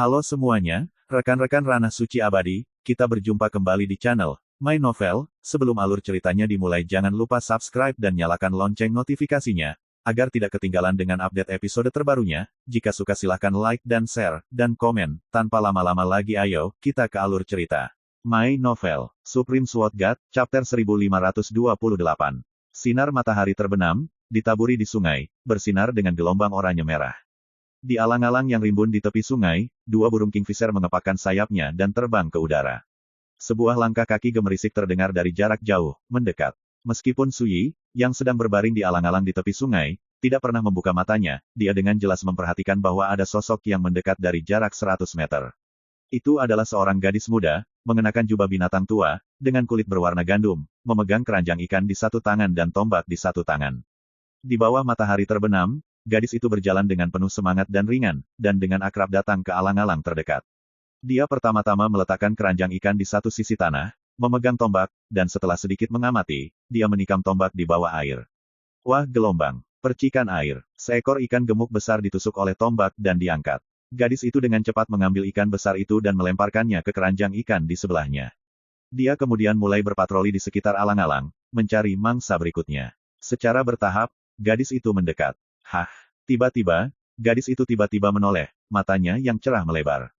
Halo semuanya, rekan-rekan Ranah Suci Abadi, kita berjumpa kembali di channel My Novel. Sebelum alur ceritanya dimulai jangan lupa subscribe dan nyalakan lonceng notifikasinya, agar tidak ketinggalan dengan update episode terbarunya. Jika suka silahkan like dan share, dan komen. Tanpa lama-lama lagi ayo, kita ke alur cerita. My Novel, Supreme Sword God, Chapter 1528. Sinar matahari terbenam, ditaburi di sungai, bersinar dengan gelombang oranye merah. Di alang-alang yang rimbun di tepi sungai, dua burung kingfisher mengepakkan sayapnya dan terbang ke udara. Sebuah langkah kaki gemerisik terdengar dari jarak jauh, mendekat. Meskipun Suyi, yang sedang berbaring di alang-alang di tepi sungai, tidak pernah membuka matanya, dia dengan jelas memperhatikan bahwa ada sosok yang mendekat dari jarak 100 meter. Itu adalah seorang gadis muda, mengenakan jubah binatang tua, dengan kulit berwarna gandum, memegang keranjang ikan di satu tangan dan tombak di satu tangan. Di bawah matahari terbenam, gadis itu berjalan dengan penuh semangat dan ringan, dan dengan akrab datang ke alang-alang terdekat. Dia pertama-tama meletakkan keranjang ikan di satu sisi tanah, memegang tombak, dan setelah sedikit mengamati, dia menikam tombak di bawah air. Wah, gelombang! Percikan air. Seekor ikan gemuk besar ditusuk oleh tombak dan diangkat. Gadis itu dengan cepat mengambil ikan besar itu dan melemparkannya ke keranjang ikan di sebelahnya. Dia kemudian mulai berpatroli di sekitar alang-alang, mencari mangsa berikutnya. Secara bertahap, gadis itu mendekat. Hah! Tiba-tiba, gadis itu tiba-tiba menoleh, matanya yang cerah melebar.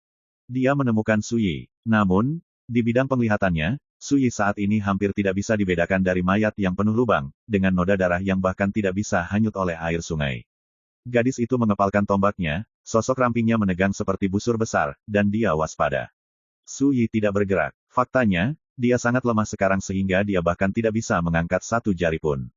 Dia menemukan Suyi. Namun, di bidang penglihatannya, Suyi saat ini hampir tidak bisa dibedakan dari mayat yang penuh lubang, dengan noda darah yang bahkan tidak bisa hanyut oleh air sungai. Gadis itu mengepalkan tombaknya, sosok rampingnya menegang seperti busur besar, dan dia waspada. Suyi tidak bergerak. Faktanya, dia sangat lemah sekarang sehingga dia bahkan tidak bisa mengangkat satu jari pun.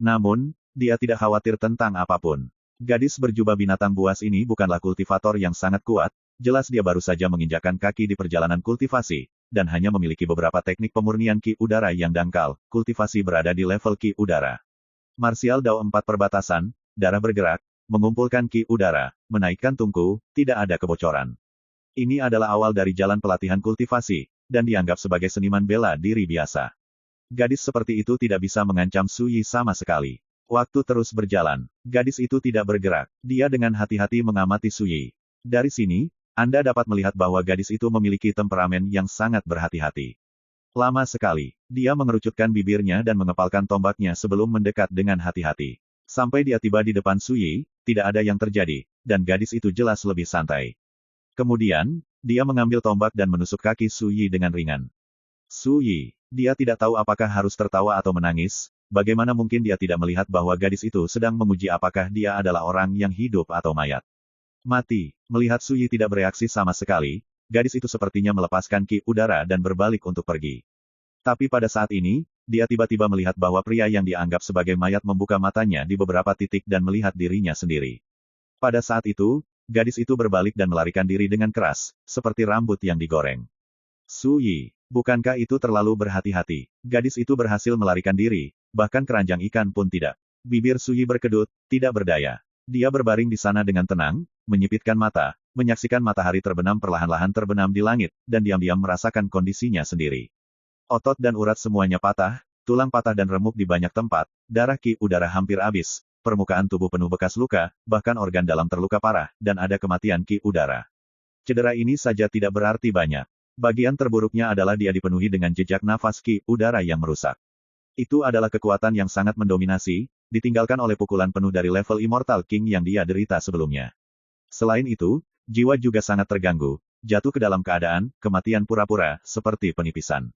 Namun, dia tidak khawatir tentang apapun. Gadis berjubah binatang buas ini bukanlah kultivator yang sangat kuat, jelas dia baru saja menginjakkan kaki di perjalanan kultivasi, dan hanya memiliki beberapa teknik pemurnian ki udara yang dangkal, kultivasi berada di level ki udara. Martial Dao 4 perbatasan, darah bergerak, mengumpulkan ki udara, menaikkan tungku, tidak ada kebocoran. Ini adalah awal dari jalan pelatihan kultivasi, dan dianggap sebagai seniman bela diri biasa. Gadis seperti itu tidak bisa mengancam Suyi sama sekali. Waktu terus berjalan. Gadis itu tidak bergerak. Dia dengan hati-hati mengamati Suyi. Dari sini, Anda dapat melihat bahwa gadis itu memiliki temperamen yang sangat berhati-hati. Lama sekali, dia mengerucutkan bibirnya dan mengepalkan tombaknya sebelum mendekat dengan hati-hati. Sampai dia tiba di depan Suyi, tidak ada yang terjadi, dan gadis itu jelas lebih santai. Kemudian, dia mengambil tombak dan menusuk kaki Suyi dengan ringan. Suyi, dia tidak tahu apakah harus tertawa atau menangis. Bagaimana mungkin dia tidak melihat bahwa gadis itu sedang menguji apakah dia adalah orang yang hidup atau mayat. Mati. Melihat Suyi tidak bereaksi sama sekali, gadis itu sepertinya melepaskan ki udara dan berbalik untuk pergi. Tapi pada saat ini, dia tiba-tiba melihat bahwa pria yang dianggap sebagai mayat membuka matanya di beberapa titik dan melihat dirinya sendiri. Pada saat itu, gadis itu berbalik dan melarikan diri dengan keras, seperti rambut yang digoreng. Suyi, bukankah itu terlalu berhati-hati? Gadis itu berhasil melarikan diri, bahkan keranjang ikan pun tidak. Bibir Suyi berkedut, tidak berdaya. Dia berbaring di sana dengan tenang, menyipitkan mata, menyaksikan matahari terbenam perlahan-lahan terbenam di langit, dan diam-diam merasakan kondisinya sendiri. Otot dan urat semuanya patah, tulang patah dan remuk di banyak tempat, darah ki udara hampir habis, permukaan tubuh penuh bekas luka, bahkan organ dalam terluka parah, dan ada kematian ki udara. Cedera ini saja tidak berarti banyak. Bagian terburuknya adalah dia dipenuhi dengan jejak nafas ki udara yang merusak. Itu adalah kekuatan yang sangat mendominasi, ditinggalkan oleh pukulan penuh dari level Immortal King yang dia derita sebelumnya. Selain itu, jiwa juga sangat terganggu, jatuh ke dalam keadaan kematian pura-pura, seperti penipisan.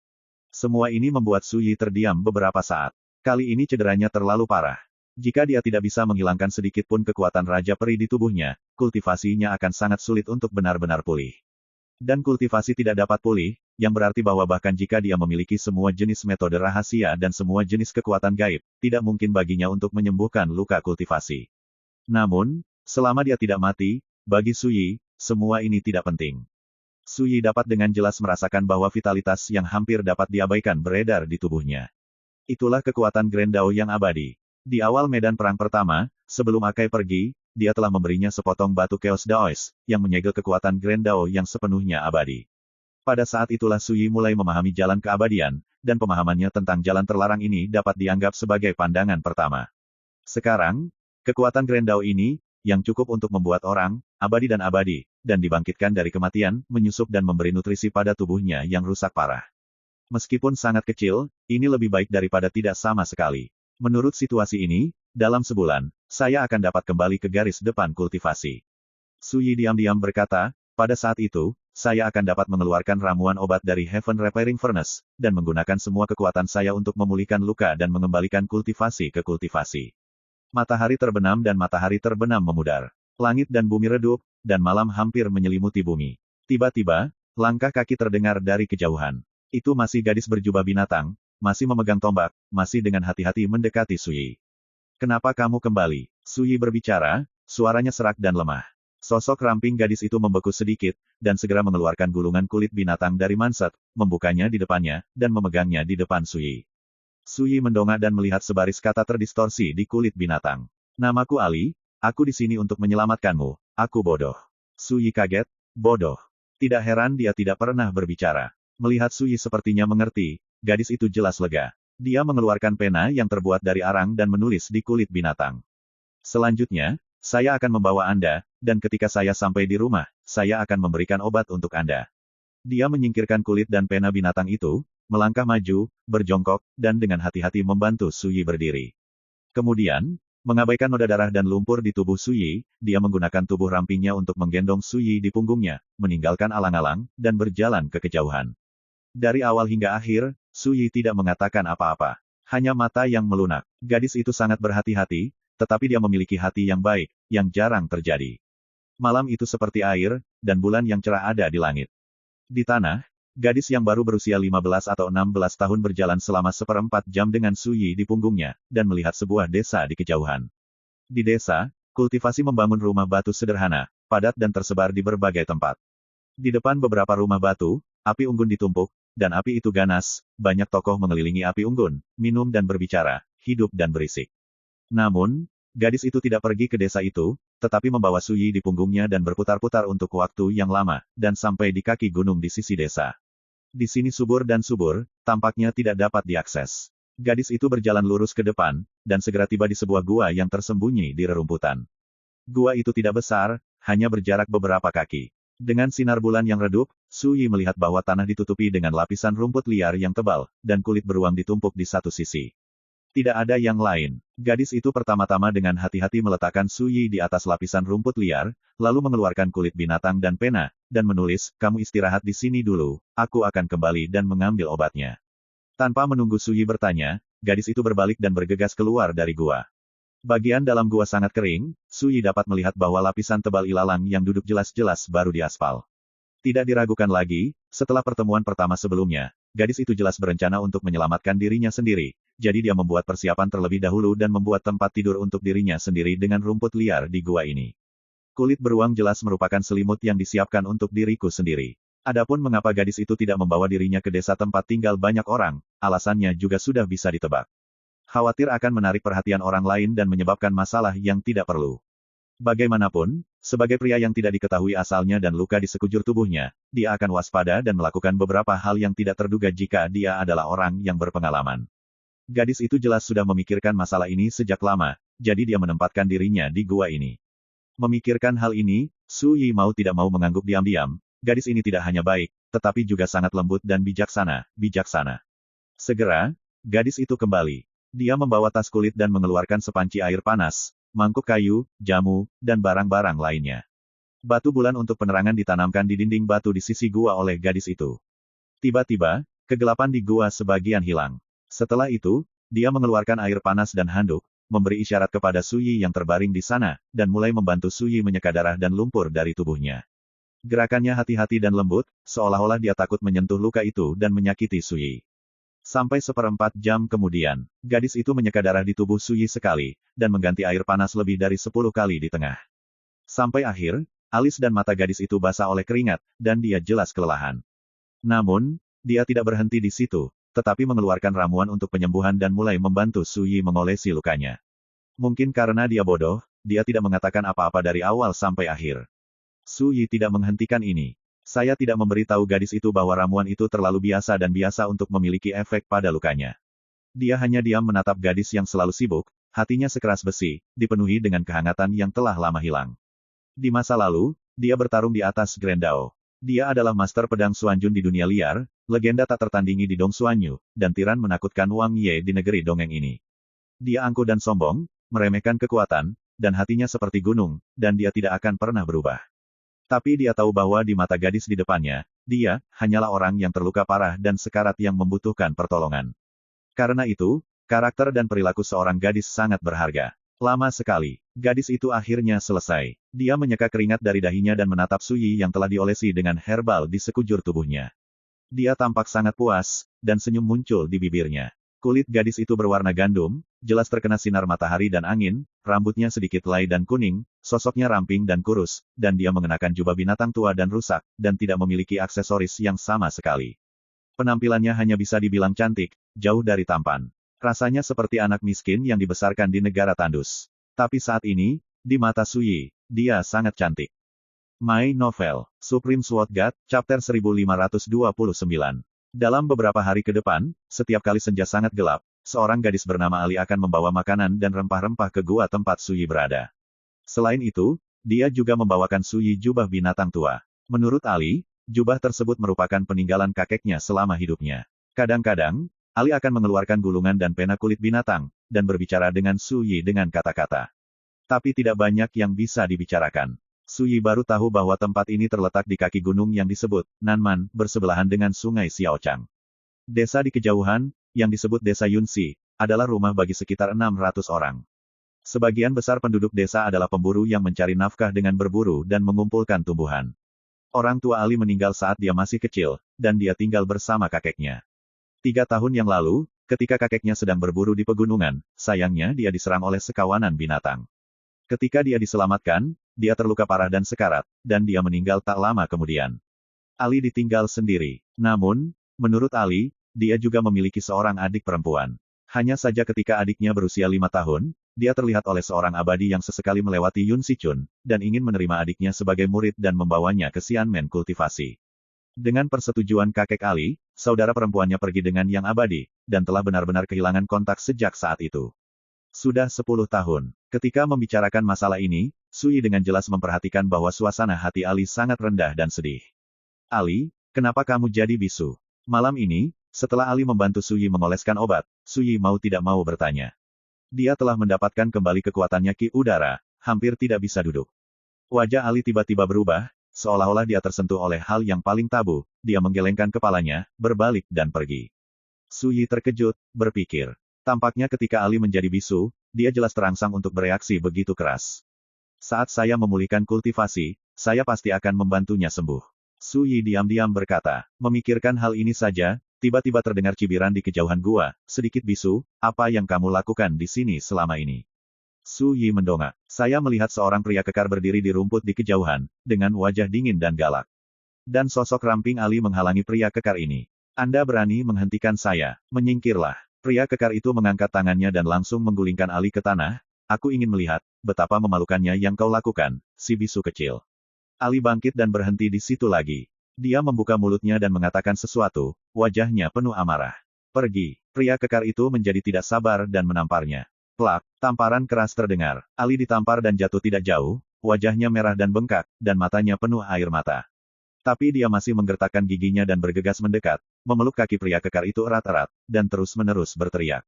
Semua ini membuat Suyi terdiam beberapa saat. Kali ini cederanya terlalu parah. Jika dia tidak bisa menghilangkan sedikit pun kekuatan Raja Peri di tubuhnya, kultivasinya akan sangat sulit untuk benar-benar pulih. Dan kultivasi tidak dapat pulih, yang berarti bahwa bahkan jika dia memiliki semua jenis metode rahasia dan semua jenis kekuatan gaib, tidak mungkin baginya untuk menyembuhkan luka kultivasi. Namun, selama dia tidak mati, bagi Suyi, semua ini tidak penting. Suyi dapat dengan jelas merasakan bahwa vitalitas yang hampir dapat diabaikan beredar di tubuhnya. Itulah kekuatan Grand Dao yang abadi. Di awal medan perang pertama, sebelum Akai pergi, dia telah memberinya sepotong batu Chaos Daoist, yang menyegel kekuatan Grand Dao yang sepenuhnya abadi. Pada saat itulah Suyi mulai memahami jalan keabadian, dan pemahamannya tentang jalan terlarang ini dapat dianggap sebagai pandangan pertama. Sekarang, kekuatan Grand Dao ini, yang cukup untuk membuat orang, abadi dan abadi, dan dibangkitkan dari kematian, menyusup dan memberi nutrisi pada tubuhnya yang rusak parah. Meskipun sangat kecil, ini lebih baik daripada tidak sama sekali. Menurut situasi ini, dalam sebulan, saya akan dapat kembali ke garis depan kultivasi. Su Yi diam-diam berkata, pada saat itu, saya akan dapat mengeluarkan ramuan obat dari Heaven Repairing Furnace, dan menggunakan semua kekuatan saya untuk memulihkan luka dan mengembalikan kultivasi ke kultivasi. Matahari terbenam dan matahari terbenam memudar. Langit dan bumi redup, dan malam hampir menyelimuti bumi. Tiba-tiba, langkah kaki terdengar dari kejauhan. Itu masih gadis berjubah binatang, masih memegang tombak, masih dengan hati-hati mendekati Su Yi. Kenapa kamu kembali? Su Yi berbicara, suaranya serak dan lemah. Sosok ramping gadis itu membeku sedikit, dan segera mengeluarkan gulungan kulit binatang dari manset, membukanya di depannya, dan memegangnya di depan Su Yi. Su Yi mendongak dan melihat sebaris kata terdistorsi di kulit binatang. Namaku Ali, aku di sini untuk menyelamatkanmu, aku bodoh. Su Yi kaget, bodoh. Tidak heran dia tidak pernah berbicara. Melihat Su Yi sepertinya mengerti, gadis itu jelas lega. Dia mengeluarkan pena yang terbuat dari arang dan menulis di kulit binatang. Selanjutnya, saya akan membawa Anda, dan ketika saya sampai di rumah, saya akan memberikan obat untuk Anda. Dia menyingkirkan kulit dan pena binatang itu, melangkah maju, berjongkok, dan dengan hati-hati membantu Su Yi berdiri. Kemudian, mengabaikan noda darah dan lumpur di tubuh Su Yi, dia menggunakan tubuh rampingnya untuk menggendong Su Yi di punggungnya, meninggalkan alang-alang, dan berjalan ke kejauhan. Dari awal hingga akhir, Su Yi tidak mengatakan apa-apa. Hanya mata yang melunak. Gadis itu sangat berhati-hati, tetapi dia memiliki hati yang baik, yang jarang terjadi. Malam itu seperti air, dan bulan yang cerah ada di langit. Di tanah, gadis yang baru berusia 15 atau 16 tahun berjalan selama 1/4 jam dengan Su Yi di punggungnya, dan melihat sebuah desa di kejauhan. Di desa, kultivasi membangun rumah batu sederhana, padat dan tersebar di berbagai tempat. Di depan beberapa rumah batu, api unggun ditumpuk, dan api itu ganas, banyak tokoh mengelilingi api unggun, minum dan berbicara, hidup dan berisik. Namun, gadis itu tidak pergi ke desa itu, tetapi membawa Su Yi di punggungnya dan berputar-putar untuk waktu yang lama, dan sampai di kaki gunung di sisi desa. Di sini subur dan subur, tampaknya tidak dapat diakses. Gadis itu berjalan lurus ke depan, dan segera tiba di sebuah gua yang tersembunyi di rerumputan. Gua itu tidak besar, hanya berjarak beberapa kaki. Dengan sinar bulan yang redup, Su Yi melihat bahwa tanah ditutupi dengan lapisan rumput liar yang tebal, dan kulit beruang ditumpuk di satu sisi. Tidak ada yang lain. Gadis itu pertama-tama dengan hati-hati meletakkan Su Yi di atas lapisan rumput liar, lalu mengeluarkan kulit binatang dan pena, dan menulis, kamu istirahat di sini dulu, aku akan kembali dan mengambil obatnya. Tanpa menunggu Su Yi bertanya, gadis itu berbalik dan bergegas keluar dari gua. Bagian dalam gua sangat kering, Su Yi dapat melihat bahwa lapisan tebal ilalang yang duduk jelas-jelas baru di aspal. Tidak diragukan lagi, setelah pertemuan pertama sebelumnya, gadis itu jelas berencana untuk menyelamatkan dirinya sendiri, jadi dia membuat persiapan terlebih dahulu dan membuat tempat tidur untuk dirinya sendiri dengan rumput liar di gua ini. Kulit beruang jelas merupakan selimut yang disiapkan untuk diriku sendiri. Adapun mengapa gadis itu tidak membawa dirinya ke desa tempat tinggal banyak orang, alasannya juga sudah bisa ditebak. Khawatir akan menarik perhatian orang lain dan menyebabkan masalah yang tidak perlu. Bagaimanapun, sebagai pria yang tidak diketahui asalnya dan luka di sekujur tubuhnya, dia akan waspada dan melakukan beberapa hal yang tidak terduga jika dia adalah orang yang berpengalaman. Gadis itu jelas sudah memikirkan masalah ini sejak lama, jadi dia menempatkan dirinya di gua ini. Memikirkan hal ini, Su Yi mau tidak mau mengangguk diam-diam, gadis ini tidak hanya baik, tetapi juga sangat lembut dan bijaksana. Segera, gadis itu kembali. Dia membawa tas kulit dan mengeluarkan sepanci air panas, mangkuk kayu, jamu, dan barang-barang lainnya. Batu bulan untuk penerangan ditanamkan di dinding batu di sisi gua oleh gadis itu. Tiba-tiba, kegelapan di gua sebagian hilang. Setelah itu, dia mengeluarkan air panas dan handuk, memberi isyarat kepada Su Yi yang terbaring di sana, dan mulai membantu Su Yi menyeka darah dan lumpur dari tubuhnya. Gerakannya hati-hati dan lembut, seolah-olah dia takut menyentuh luka itu dan menyakiti Su Yi. Sampai 1/4 jam kemudian, gadis itu menyeka darah di tubuh Su Yi sekali, dan mengganti air panas lebih dari 10 kali di tengah. Sampai akhir, alis dan mata gadis itu basah oleh keringat, dan dia jelas kelelahan. Namun, dia tidak berhenti di situ, tetapi mengeluarkan ramuan untuk penyembuhan dan mulai membantu Su Yi mengolesi lukanya. Mungkin karena dia bodoh, dia tidak mengatakan apa-apa dari awal sampai akhir. Su Yi tidak menghentikan ini. Saya tidak memberitahu gadis itu bahwa ramuan itu terlalu biasa dan biasa untuk memiliki efek pada lukanya. Dia hanya diam menatap gadis yang selalu sibuk, hatinya sekeras besi, dipenuhi dengan kehangatan yang telah lama hilang. Di masa lalu, Dia bertarung di atas Grandao. Dia adalah master pedang Xuanjun di dunia liar, legenda tak tertandingi di Dong Xuanyu, dan tiran menakutkan Wang Ye di negeri dongeng ini. Dia angkuh dan sombong, meremehkan kekuatan, dan hatinya seperti gunung, dan dia tidak akan pernah berubah. Tapi dia tahu bahwa di mata gadis di depannya, dia hanyalah orang yang terluka parah dan sekarat yang membutuhkan pertolongan. Karena itu, karakter dan perilaku seorang gadis sangat berharga. Lama sekali, gadis itu akhirnya selesai. Dia menyeka keringat dari dahinya dan menatap Su Yi yang telah diolesi dengan herbal di sekujur tubuhnya. Dia tampak sangat puas, dan senyum muncul di bibirnya. Kulit gadis itu berwarna gandum, jelas terkena sinar matahari dan angin, rambutnya sedikit helai dan kuning, sosoknya ramping dan kurus, dan dia mengenakan jubah binatang tua dan rusak, dan tidak memiliki aksesoris yang sama sekali. Penampilannya hanya bisa dibilang cantik, jauh dari tampan. Rasanya seperti anak miskin yang dibesarkan di negara tandus. Tapi saat ini, di mata Su Yi, dia sangat cantik. My Novel, Supreme Sword God, Chapter 1529. Dalam beberapa hari ke depan, setiap kali senja sangat gelap, seorang gadis bernama Ali akan membawa makanan dan rempah-rempah ke gua tempat Su Yi berada. Selain itu, dia juga membawakan Su Yi jubah binatang tua. Menurut Ali, jubah tersebut merupakan peninggalan kakeknya selama hidupnya. Kadang-kadang, Ali akan mengeluarkan gulungan dan pena kulit binatang, dan berbicara dengan Su Yi dengan kata-kata. Tapi tidak banyak yang bisa dibicarakan. Su Yi baru tahu bahwa tempat ini terletak di kaki gunung yang disebut Nanman, bersebelahan dengan sungai Xiaochang. Desa di kejauhan, yang disebut Desa Yunxi, adalah rumah bagi sekitar 600 orang. Sebagian besar penduduk desa adalah pemburu yang mencari nafkah dengan berburu dan mengumpulkan tumbuhan. Orang tua Ali meninggal saat dia masih kecil, dan dia tinggal bersama kakeknya. 3 tahun yang lalu, ketika kakeknya sedang berburu di pegunungan, sayangnya dia diserang oleh sekawanan binatang. Ketika dia diselamatkan, dia terluka parah dan sekarat, dan dia meninggal tak lama kemudian. Ali ditinggal sendiri. Namun, menurut Ali, dia juga memiliki seorang adik perempuan. Hanya saja ketika adiknya berusia 5 tahun, dia terlihat oleh seorang abadi yang sesekali melewati Yun Sichun, dan ingin menerima adiknya sebagai murid dan membawanya ke Xianmen kultivasi. Dengan persetujuan kakek Ali, saudara perempuannya pergi dengan yang abadi, dan telah benar-benar kehilangan kontak sejak saat itu. Sudah 10 tahun. Ketika membicarakan masalah ini, Su Yi dengan jelas memperhatikan bahwa suasana hati Ali sangat rendah dan sedih. Ali, kenapa kamu jadi bisu? Malam ini, setelah Ali membantu Su Yi mengoleskan obat, Su Yi mau tidak mau bertanya. Dia telah mendapatkan kembali kekuatannya ki udara, hampir tidak bisa duduk. Wajah Ali tiba-tiba berubah, seolah-olah dia tersentuh oleh hal yang paling tabu, dia menggelengkan kepalanya, berbalik dan pergi. Su Yi terkejut, berpikir. Tampaknya ketika Ali menjadi bisu, dia jelas terangsang untuk bereaksi begitu keras. Saat saya memulihkan kultivasi, saya pasti akan membantunya sembuh. Su Yi diam-diam berkata, memikirkan hal ini saja, tiba-tiba terdengar cibiran di kejauhan gua, sedikit bisu, apa yang kamu lakukan di sini selama ini? Su Yi mendongak. Saya melihat seorang pria kekar berdiri di rumput di kejauhan, dengan wajah dingin dan galak. Dan sosok ramping Ali menghalangi pria kekar ini. Anda berani menghentikan saya, menyingkirlah. Pria kekar itu mengangkat tangannya dan langsung menggulingkan Ali ke tanah. Aku ingin melihat, betapa memalukannya yang kau lakukan, si bisu kecil. Ali bangkit dan berhenti di situ lagi. Dia membuka mulutnya dan mengatakan sesuatu, wajahnya penuh amarah. Pergi. Pria kekar itu menjadi tidak sabar dan menamparnya. Plak, tamparan keras terdengar. Ali ditampar dan jatuh tidak jauh, wajahnya merah dan bengkak, dan matanya penuh air mata. Tapi dia masih menggertakkan giginya dan bergegas mendekat, memeluk kaki pria kekar itu erat-erat, dan terus-menerus berteriak.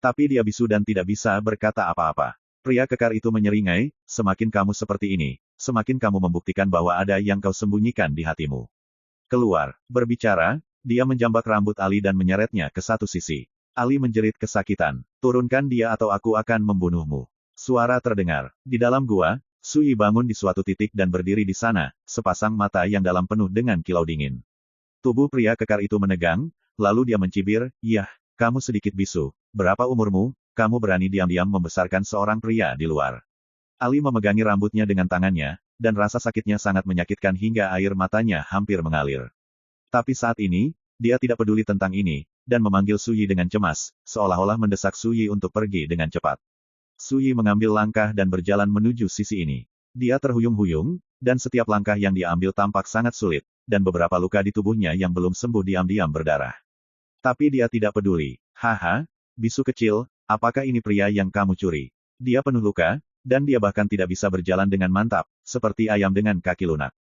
Tapi dia bisu dan tidak bisa berkata apa-apa. Pria kekar itu menyeringai, semakin kamu seperti ini, semakin kamu membuktikan bahwa ada yang kau sembunyikan di hatimu. Keluar. Berbicara, dia menjambak rambut Ali dan menyeretnya ke satu sisi. Ali menjerit kesakitan. Turunkan dia atau aku akan membunuhmu. Suara terdengar. Di dalam gua, Su Yi bangun di suatu titik dan berdiri di sana, sepasang mata yang dalam penuh dengan kilau dingin. Tubuh pria kekar itu menegang, lalu dia mencibir, "Yah, kamu sedikit bisu. Berapa umurmu? Kamu berani diam-diam membesarkan seorang pria di luar." Ali memegangi rambutnya dengan tangannya, dan rasa sakitnya sangat menyakitkan hingga air matanya hampir mengalir. Tapi saat ini, dia tidak peduli tentang ini, dan memanggil Su Yi dengan cemas, seolah-olah mendesak Su Yi untuk pergi dengan cepat. Su Yi mengambil langkah dan berjalan menuju sisi ini. Dia terhuyung-huyung, dan setiap langkah yang dia ambil tampak sangat sulit, dan beberapa luka di tubuhnya yang belum sembuh diam-diam berdarah. Tapi dia tidak peduli. Haha, bisu kecil, apakah ini pria yang kamu curi? Dia penuh luka, dan dia bahkan tidak bisa berjalan dengan mantap, seperti ayam dengan kaki lunak.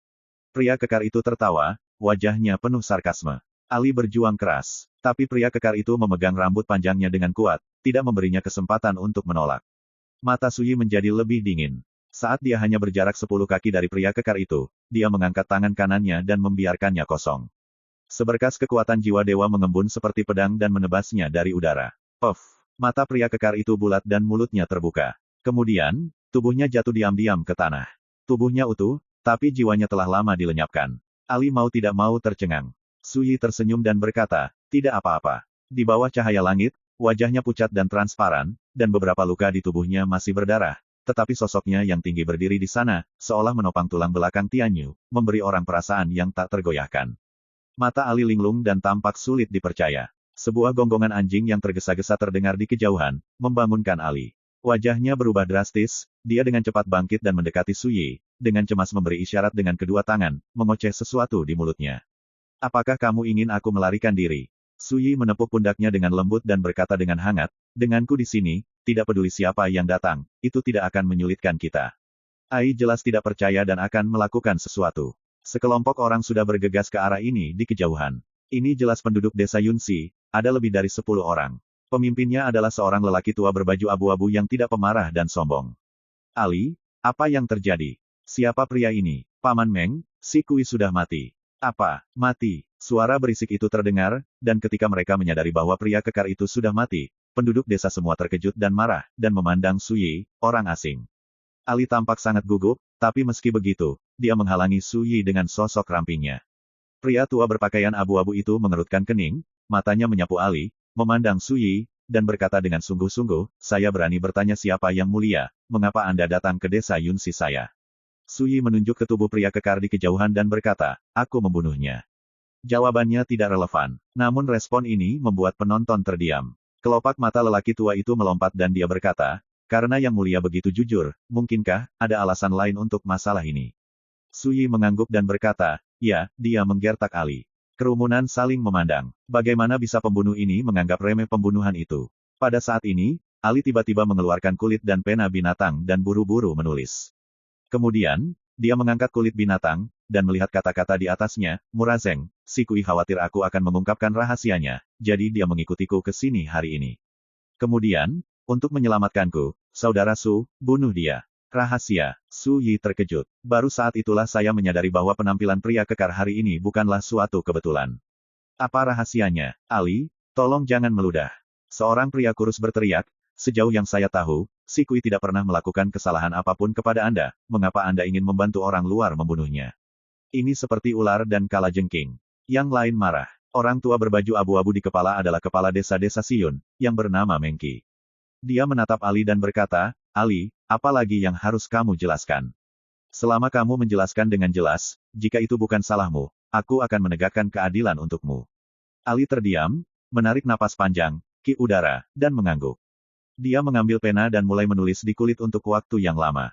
Pria kekar itu tertawa, wajahnya penuh sarkasme. Ali berjuang keras, tapi pria kekar itu memegang rambut panjangnya dengan kuat, tidak memberinya kesempatan untuk menolak. Mata Suyi menjadi lebih dingin. Saat dia hanya berjarak 10 kaki dari pria kekar itu, dia mengangkat tangan kanannya dan membiarkannya kosong. Seberkas kekuatan jiwa dewa mengembun seperti pedang dan menebasnya dari udara. Puff! Mata pria kekar itu bulat dan mulutnya terbuka. Kemudian, tubuhnya jatuh diam-diam ke tanah. Tubuhnya utuh, tapi jiwanya telah lama dilenyapkan. Ali mau tidak mau tercengang. Suyi tersenyum dan berkata, tidak apa-apa. Di bawah cahaya langit, wajahnya pucat dan transparan, dan beberapa luka di tubuhnya masih berdarah. Tetapi sosoknya yang tinggi berdiri di sana, seolah menopang tulang belakang Tianyu, memberi orang perasaan yang tak tergoyahkan. Mata Ali linglung dan tampak sulit dipercaya. Sebuah gonggongan anjing yang tergesa-gesa terdengar di kejauhan, membangunkan Ali. Wajahnya berubah drastis, dia dengan cepat bangkit dan mendekati Suyi, dengan cemas memberi isyarat dengan kedua tangan, mengoceh sesuatu di mulutnya. Apakah kamu ingin aku melarikan diri? Suyi menepuk pundaknya dengan lembut dan berkata dengan hangat, denganku di sini, tidak peduli siapa yang datang, itu tidak akan menyulitkan kita. Ai jelas tidak percaya dan akan melakukan sesuatu. Sekelompok orang sudah bergegas ke arah ini di kejauhan. Ini jelas penduduk desa Yunxi, ada lebih dari 10 orang. Pemimpinnya adalah seorang lelaki tua berbaju abu-abu yang tidak pemarah dan sombong. Ali, apa yang terjadi? Siapa pria ini? Paman Meng, si Kui sudah mati. Apa, mati? Suara berisik itu terdengar, dan ketika mereka menyadari bahwa pria kekar itu sudah mati, penduduk desa semua terkejut dan marah, dan memandang Suyi, orang asing. Ali tampak sangat gugup, tapi meski begitu, dia menghalangi Suyi dengan sosok rampingnya. Pria tua berpakaian abu-abu itu mengerutkan kening, matanya menyapu Ali, memandang Suyi, dan berkata dengan sungguh-sungguh, saya berani bertanya siapa yang mulia, mengapa Anda datang ke desa Yunxi saya? Suyi menunjuk ke tubuh pria kekar di kejauhan dan berkata, aku membunuhnya. Jawabannya tidak relevan, namun respon ini membuat penonton terdiam. Kelopak mata lelaki tua itu melompat dan dia berkata, karena yang mulia begitu jujur, mungkinkah ada alasan lain untuk masalah ini? Suyi mengangguk dan berkata, ya, dia menggertak Ali. Kerumunan saling memandang. Bagaimana bisa pembunuh ini menganggap remeh pembunuhan itu? Pada saat ini, Ali tiba-tiba mengeluarkan kulit dan pena binatang dan buru-buru menulis. Kemudian, dia mengangkat kulit binatang, dan melihat kata-kata di atasnya, Murazeng, si Kui khawatir aku akan mengungkapkan rahasianya, jadi dia mengikutiku ke sini hari ini. Kemudian, untuk menyelamatkanku, saudara Su, bunuh dia. Rahasia, Su Yi terkejut. Baru saat itulah saya menyadari bahwa penampilan pria kekar hari ini bukanlah suatu kebetulan. Apa rahasianya, Ali? Tolong jangan meludah. Seorang pria kurus berteriak, sejauh yang saya tahu, si Kui tidak pernah melakukan kesalahan apapun kepada Anda, mengapa Anda ingin membantu orang luar membunuhnya? Ini seperti ular dan kalajengking. Yang lain marah. Orang tua berbaju abu-abu di kepala adalah kepala desa-desa Siun, yang bernama Mengki. Dia menatap Ali dan berkata, Ali, apa lagi yang harus kamu jelaskan? Selama kamu menjelaskan dengan jelas, jika itu bukan salahmu, aku akan menegakkan keadilan untukmu. Ali terdiam, menarik napas panjang, ki udara, dan mengangguk. Dia mengambil pena dan mulai menulis di kulit untuk waktu yang lama.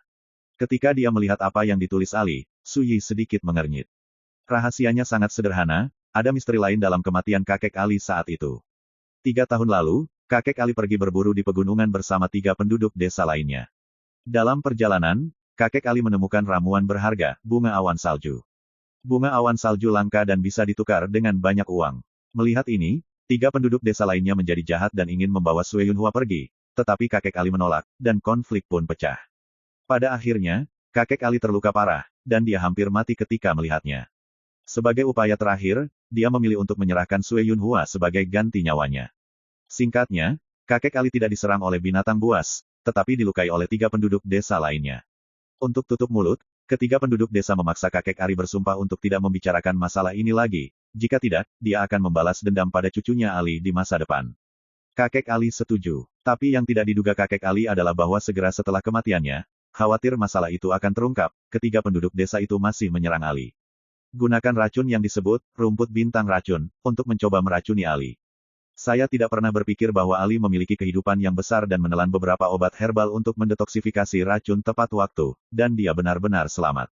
Ketika dia melihat apa yang ditulis Ali, Suyi sedikit mengernyit. Rahasianya sangat sederhana, ada misteri lain dalam kematian kakek Ali saat itu. 3 tahun lalu, kakek Ali pergi berburu di pegunungan bersama 3 penduduk desa lainnya. Dalam perjalanan, kakek Ali menemukan ramuan berharga, bunga awan salju. Bunga awan salju langka dan bisa ditukar dengan banyak uang. Melihat ini, 3 penduduk desa lainnya menjadi jahat dan ingin membawa Sue Yunhua pergi, tetapi kakek Ali menolak, dan konflik pun pecah. Pada akhirnya, kakek Ali terluka parah, dan dia hampir mati ketika melihatnya. Sebagai upaya terakhir, dia memilih untuk menyerahkan Sue Yunhua sebagai ganti nyawanya. Singkatnya, kakek Ali tidak diserang oleh binatang buas, tetapi dilukai oleh 3 penduduk desa lainnya. Untuk tutup mulut, ketiga penduduk desa memaksa kakek Ali bersumpah untuk tidak membicarakan masalah ini lagi, jika tidak, dia akan membalas dendam pada cucunya Ali di masa depan. Kakek Ali setuju, tapi yang tidak diduga kakek Ali adalah bahwa segera setelah kematiannya, khawatir masalah itu akan terungkap, ketiga penduduk desa itu masih menyerang Ali. Gunakan racun yang disebut, rumput bintang racun, untuk mencoba meracuni Ali. Saya tidak pernah berpikir bahwa Ali memiliki kehidupan yang besar dan menelan beberapa obat herbal untuk mendetoksifikasi racun tepat waktu, dan dia benar-benar selamat.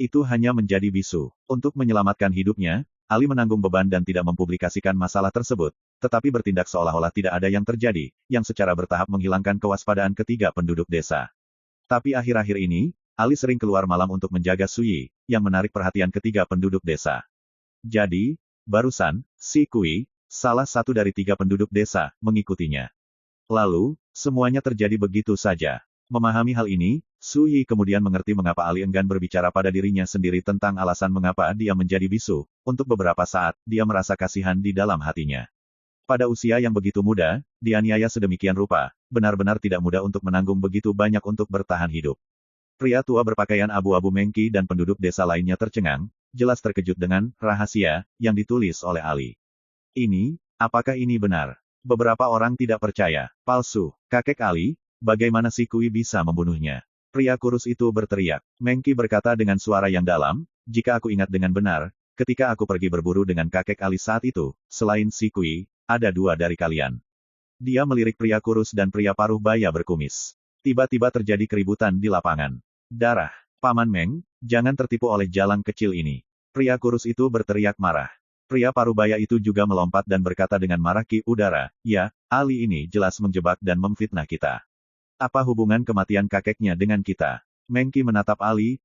Itu hanya menjadi bisu. Untuk menyelamatkan hidupnya, Ali menanggung beban dan tidak mempublikasikan masalah tersebut, tetapi bertindak seolah-olah tidak ada yang terjadi, yang secara bertahap menghilangkan kewaspadaan ketiga penduduk desa. Tapi akhir-akhir ini, Ali sering keluar malam untuk menjaga Suyi, yang menarik perhatian ketiga penduduk desa. Jadi, barusan, si Kui, salah satu dari 3 penduduk desa, mengikutinya. Lalu, semuanya terjadi begitu saja. Memahami hal ini, Suyi kemudian mengerti mengapa Ali enggan berbicara pada dirinya sendiri tentang alasan mengapa dia menjadi bisu. Untuk beberapa saat, dia merasa kasihan di dalam hatinya. Pada usia yang begitu muda, dianiaya sedemikian rupa, benar-benar tidak mudah untuk menanggung begitu banyak untuk bertahan hidup. Pria tua berpakaian abu-abu Mengki dan penduduk desa lainnya tercengang, jelas terkejut dengan rahasia yang ditulis oleh Ali. Apakah ini benar? Beberapa orang tidak percaya. Palsu. Kakek Ali, bagaimana si Kui bisa membunuhnya? Pria kurus itu berteriak. Mengki berkata dengan suara yang dalam, jika aku ingat dengan benar, ketika aku pergi berburu dengan kakek Ali saat itu, selain si Kui, ada 2 dari kalian. Dia melirik pria kurus dan pria paruh baya berkumis. Tiba-tiba terjadi keributan di lapangan. Darah. Paman Meng, jangan tertipu oleh jalang kecil ini. Pria kurus itu berteriak marah. Pria paruh baya itu juga melompat dan berkata dengan marah Ki Udara, ya, Ali ini jelas menjebak dan memfitnah kita. Apa hubungan kematian kakeknya dengan kita? Mengki menatap Ali,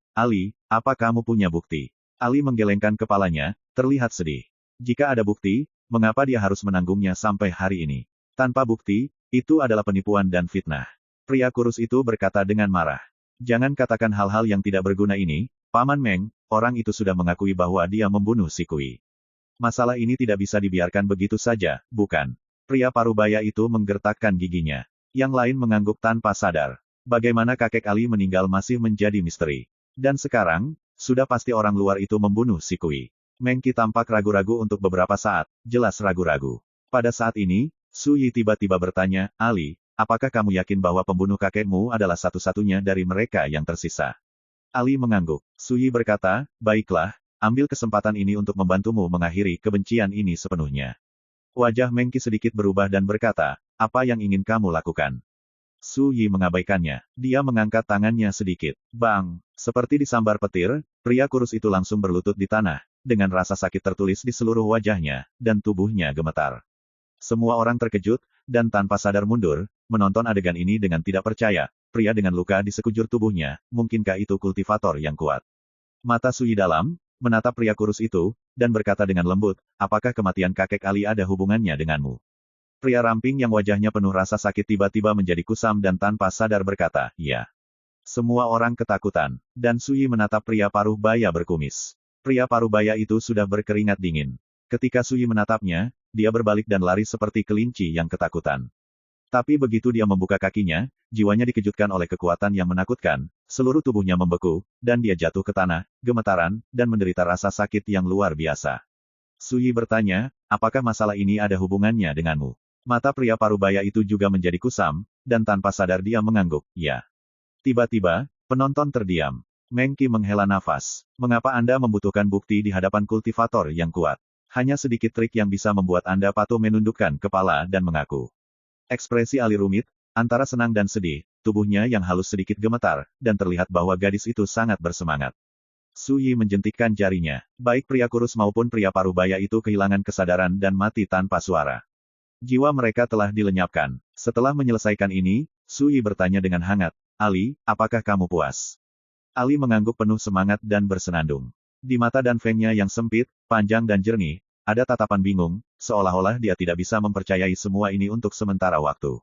apa kamu punya bukti? Ali menggelengkan kepalanya, terlihat sedih. Jika ada bukti, mengapa dia harus menanggungnya sampai hari ini? Tanpa bukti, itu adalah penipuan dan fitnah. Pria kurus itu berkata dengan marah. Jangan katakan hal-hal yang tidak berguna ini, Paman Meng, orang itu sudah mengakui bahwa dia membunuh si Kui. Masalah ini tidak bisa dibiarkan begitu saja, bukan? Pria parubaya itu menggertakkan giginya. Yang lain mengangguk tanpa sadar. Bagaimana kakek Ali meninggal masih menjadi misteri. Dan sekarang, sudah pasti orang luar itu membunuh si Kui. Mengki tampak ragu-ragu untuk beberapa saat, jelas ragu-ragu. Pada saat ini, Suyi tiba-tiba bertanya, Ali, apakah kamu yakin bahwa pembunuh kakekmu adalah satu-satunya dari mereka yang tersisa? Ali mengangguk. Suyi berkata, baiklah, ambil kesempatan ini untuk membantumu mengakhiri kebencian ini sepenuhnya. Wajah Mengki sedikit berubah dan berkata, apa yang ingin kamu lakukan? Suyi mengabaikannya. Dia mengangkat tangannya sedikit. Bang! Seperti disambar petir, pria kurus itu langsung berlutut di tanah, dengan rasa sakit tertulis di seluruh wajahnya, dan tubuhnya gemetar. Semua orang terkejut, dan tanpa sadar mundur, menonton adegan ini dengan tidak percaya. Pria dengan luka di sekujur tubuhnya, mungkinkah itu kultivator yang kuat? Mata Suyi dalam, menatap pria kurus itu, dan berkata dengan lembut, apakah kematian kakek Ali ada hubungannya denganmu? Pria ramping yang wajahnya penuh rasa sakit tiba-tiba menjadi kusam dan tanpa sadar berkata, ya. Semua orang ketakutan, dan Suyi menatap pria paruh baya berkumis. Pria paruh baya itu sudah berkeringat dingin. Ketika Suyi menatapnya, dia berbalik dan lari seperti kelinci yang ketakutan. Tapi begitu dia membuka kakinya, jiwanya dikejutkan oleh kekuatan yang menakutkan, seluruh tubuhnya membeku, dan dia jatuh ke tanah, gemetaran, dan menderita rasa sakit yang luar biasa. Suyi bertanya, apakah masalah ini ada hubungannya denganmu? Mata pria parubaya itu juga menjadi kusam, dan tanpa sadar dia mengangguk, ya. Tiba-tiba, penonton terdiam. Mengki menghela nafas. Mengapa Anda membutuhkan bukti di hadapan kultivator yang kuat? Hanya sedikit trik yang bisa membuat Anda patuh menundukkan kepala dan mengaku. Ekspresi Ali rumit, antara senang dan sedih, tubuhnya yang halus sedikit gemetar, dan terlihat bahwa gadis itu sangat bersemangat. Suyi menjentikkan jarinya. Baik pria kurus maupun pria parubaya itu kehilangan kesadaran dan mati tanpa suara. Jiwa mereka telah dilenyapkan. Setelah menyelesaikan ini, Suyi bertanya dengan hangat, Ali, apakah kamu puas? Ali mengangguk penuh semangat dan bersenandung. Di mata dan fengnya yang sempit, panjang dan jernih, ada tatapan bingung, seolah-olah dia tidak bisa mempercayai semua ini untuk sementara waktu.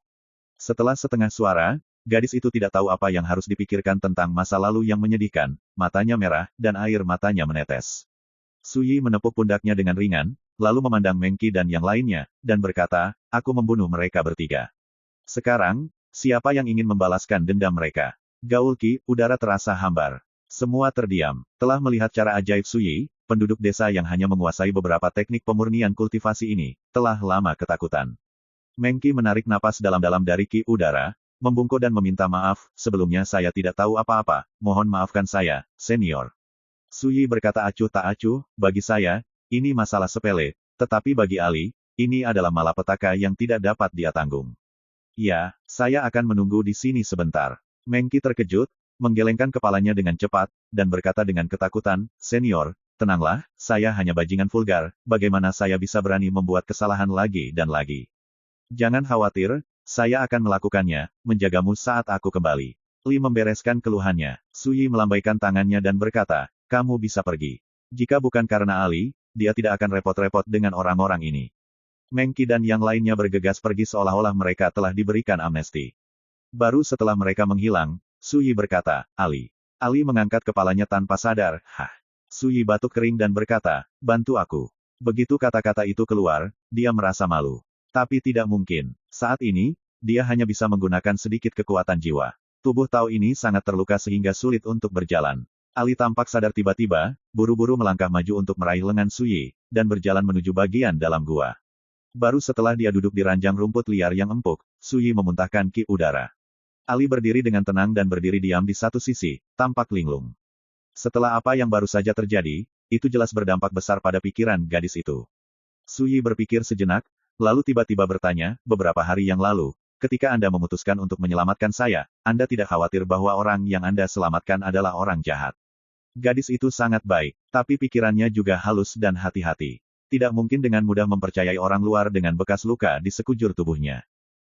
Setelah setengah suara, gadis itu tidak tahu apa yang harus dipikirkan tentang masa lalu yang menyedihkan, matanya merah, dan air matanya menetes. Suyi menepuk pundaknya dengan ringan, lalu memandang Mengki dan yang lainnya, dan berkata, aku membunuh mereka bertiga. Sekarang, siapa yang ingin membalaskan dendam mereka? Gaul Ki Udara terasa hambar. Semua terdiam. Telah melihat cara ajaib Suyi, penduduk desa yang hanya menguasai beberapa teknik pemurnian kultivasi ini, telah lama ketakutan. Mengki menarik napas dalam-dalam dari Ki Udara, membungkuk dan meminta maaf, sebelumnya saya tidak tahu apa-apa, mohon maafkan saya, senior. Suyi berkata acuh tak acuh, bagi saya, ini masalah sepele, tetapi bagi Ali, ini adalah malapetaka yang tidak dapat dia tanggung. Ya, saya akan menunggu di sini sebentar. Mengki terkejut, menggelengkan kepalanya dengan cepat, dan berkata dengan ketakutan, senior, tenanglah, saya hanya bajingan vulgar, bagaimana saya bisa berani membuat kesalahan lagi dan lagi. Jangan khawatir, saya akan melakukannya, menjagamu saat aku kembali. Li membereskan keluhannya. Suyi melambaikan tangannya dan berkata, kamu bisa pergi. Jika bukan karena Ali, dia tidak akan repot-repot dengan orang-orang ini. Meng Qi dan yang lainnya bergegas pergi seolah-olah mereka telah diberikan amnesti. Baru setelah mereka menghilang, Suyi berkata, Ali. Ali mengangkat kepalanya tanpa sadar, hah. Suyi batuk kering dan berkata, bantu aku. Begitu kata-kata itu keluar, dia merasa malu. Tapi tidak mungkin. Saat ini, dia hanya bisa menggunakan sedikit kekuatan jiwa. Tubuh Tao ini sangat terluka sehingga sulit untuk berjalan. Ali tampak sadar tiba-tiba, buru-buru melangkah maju untuk meraih lengan Suyi, dan berjalan menuju bagian dalam gua. Baru setelah dia duduk di ranjang rumput liar yang empuk, Suyi memuntahkan ki udara. Ali berdiri dengan tenang dan berdiri diam di satu sisi, tampak linglung. Setelah apa yang baru saja terjadi, itu jelas berdampak besar pada pikiran gadis itu. Suyi berpikir sejenak, lalu tiba-tiba bertanya, beberapa hari yang lalu, ketika Anda memutuskan untuk menyelamatkan saya, Anda tidak khawatir bahwa orang yang Anda selamatkan adalah orang jahat. Gadis itu sangat baik, tapi pikirannya juga halus dan hati-hati. Tidak mungkin dengan mudah mempercayai orang luar dengan bekas luka di sekujur tubuhnya.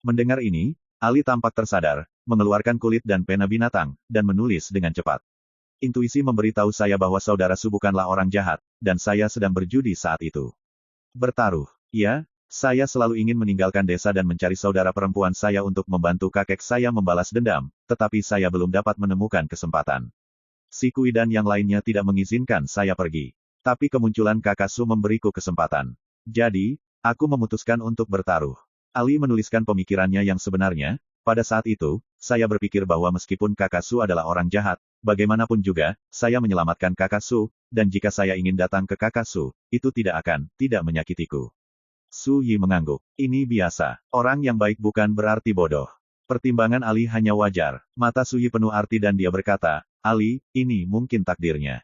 Mendengar ini, Ali tampak tersadar, mengeluarkan kulit dan pena binatang, dan menulis dengan cepat. Intuisi memberitahu saya bahwa saudara Su bukanlah orang jahat, dan saya sedang berjudi saat itu. Bertaruh. Ya, saya selalu ingin meninggalkan desa dan mencari saudara perempuan saya untuk membantu kakek saya membalas dendam, tetapi saya belum dapat menemukan kesempatan. Si Kui dan yang lainnya tidak mengizinkan saya pergi. Tapi kemunculan kakak Su memberiku kesempatan. Jadi, aku memutuskan untuk bertaruh. Ali menuliskan pemikirannya yang sebenarnya. Pada saat itu, saya berpikir bahwa meskipun kakak Su adalah orang jahat, bagaimanapun juga, saya menyelamatkan kakak Su, dan jika saya ingin datang ke kakak Su, itu tidak menyakitiku. Su Yi mengangguk. Ini biasa. Orang yang baik bukan berarti bodoh. Pertimbangan Ali hanya wajar. Mata Su Yi penuh arti dan dia berkata, Ali, ini mungkin takdirnya.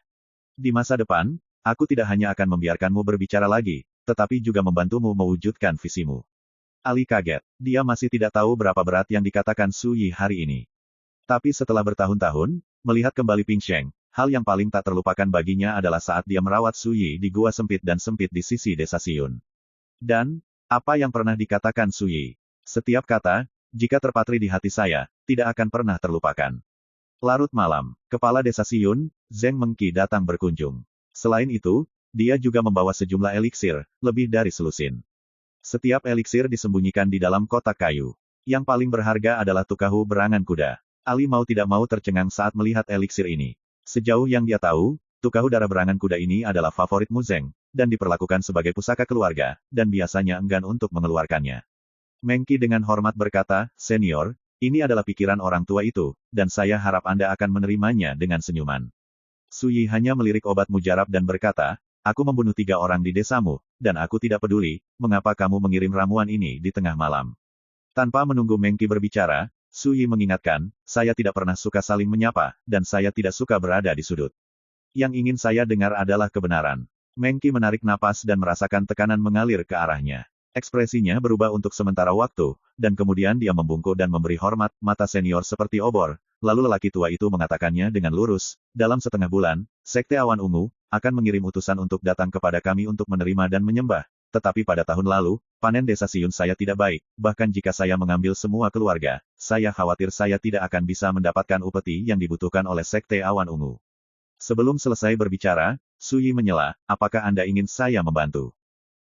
Di masa depan, aku tidak hanya akan membiarkanmu berbicara lagi, tetapi juga membantumu mewujudkan visimu. Ali kaget. Dia masih tidak tahu berapa berat yang dikatakan Su Yi hari ini. Tapi setelah bertahun-tahun, melihat kembali Ping Sheng, hal yang paling tak terlupakan baginya adalah saat dia merawat Su Yi di gua sempit dan sempit di sisi desa Siun. Dan, apa yang pernah dikatakan Su Yi? Setiap kata, jika terpatri di hati saya, tidak akan pernah terlupakan. Larut malam, kepala desa Siun, Zheng Mengqi datang berkunjung. Selain itu, dia juga membawa sejumlah eliksir, lebih dari selusin. Setiap eliksir disembunyikan di dalam kotak kayu. Yang paling berharga adalah tukahu berangan kuda. Ali mau tidak mau tercengang saat melihat eliksir ini. Sejauh yang dia tahu, tukahu darah berangan kuda ini adalah favorit Mu Zheng, dan diperlakukan sebagai pusaka keluarga, dan biasanya enggan untuk mengeluarkannya. Meng Qi dengan hormat berkata, Senior, ini adalah pikiran orang tua itu, dan saya harap Anda akan menerimanya dengan senyuman. Su Yi hanya melirik obat mujarab dan berkata, aku membunuh 3 orang di desamu, dan aku tidak peduli, mengapa kamu mengirim ramuan ini di tengah malam. Tanpa menunggu Meng Qi berbicara, Su Yi mengingatkan, saya tidak pernah suka saling menyapa, dan saya tidak suka berada di sudut. Yang ingin saya dengar adalah kebenaran. Meng Qi menarik napas dan merasakan tekanan mengalir ke arahnya. Ekspresinya berubah untuk sementara waktu, dan kemudian dia membungkuk dan memberi hormat, mata senior seperti obor, lalu lelaki tua itu mengatakannya dengan lurus, dalam setengah bulan, Sekte Awan Ungu, akan mengirim utusan untuk datang kepada kami untuk menerima dan menyembah, tetapi pada tahun lalu, panen desa Siun saya tidak baik, bahkan jika saya mengambil semua keluarga, saya khawatir saya tidak akan bisa mendapatkan upeti yang dibutuhkan oleh Sekte Awan Ungu. Sebelum selesai berbicara, Su Yi menyela, apakah Anda ingin saya membantu?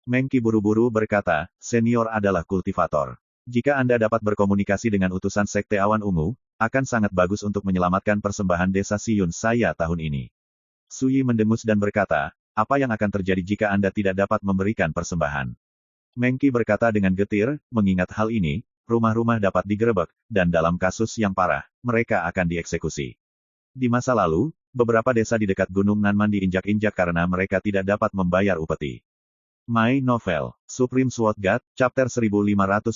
Meng Qi buru-buru berkata, senior adalah kultivator. Jika Anda dapat berkomunikasi dengan utusan Sekte Awan Ungu, akan sangat bagus untuk menyelamatkan persembahan desa Siun saya tahun ini. Su Yi mendengus dan berkata, apa yang akan terjadi jika Anda tidak dapat memberikan persembahan? Meng Qi berkata dengan getir, mengingat hal ini, rumah-rumah dapat digerebek, dan dalam kasus yang parah, mereka akan dieksekusi. Di masa lalu, beberapa desa di dekat Gunung Nanman diinjak-injak karena mereka tidak dapat membayar upeti. My Novel, Supreme Sword God, Chapter 1530.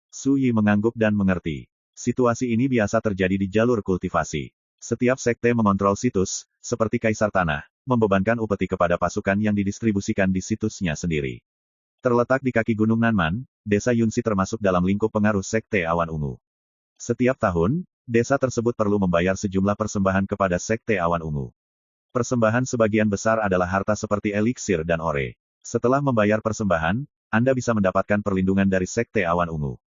Su Yi mengangguk dan mengerti. Situasi ini biasa terjadi di jalur kultivasi. Setiap sekte mengontrol situs, seperti Kaisar Tanah, membebankan upeti kepada pasukan yang didistribusikan di situsnya sendiri. Terletak di kaki Gunung Nanman, desa Yunxi termasuk dalam lingkup pengaruh Sekte Awan Ungu. Setiap tahun, desa tersebut perlu membayar sejumlah persembahan kepada Sekte Awan Ungu. Persembahan sebagian besar adalah harta seperti eliksir dan ore. Setelah membayar persembahan, Anda bisa mendapatkan perlindungan dari Sekte Awan Ungu.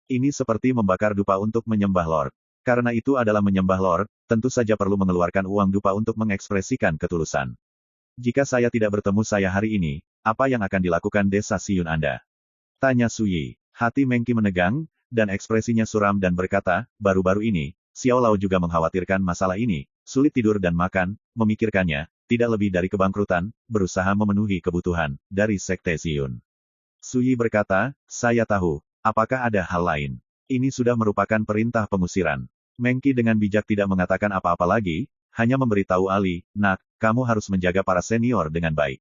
Ini seperti membakar dupa untuk menyembah Lord. Karena itu adalah menyembah Lord, tentu saja perlu mengeluarkan uang dupa untuk mengekspresikan ketulusan. Jika saya tidak bertemu saya hari ini, apa yang akan dilakukan desa Siun Anda? Tanya Suyi. Hati Mengki menegang, dan ekspresinya suram dan berkata, baru-baru ini, Xiao Lao juga mengkhawatirkan masalah ini, sulit tidur dan makan, memikirkannya, tidak lebih dari kebangkrutan, berusaha memenuhi kebutuhan, dari Sekte Siun. Suyi berkata, saya tahu, apakah ada hal lain? Ini sudah merupakan perintah pengusiran. Mengki dengan bijak tidak mengatakan apa-apa lagi, hanya memberitahu Ali, nak, kamu harus menjaga para senior dengan baik.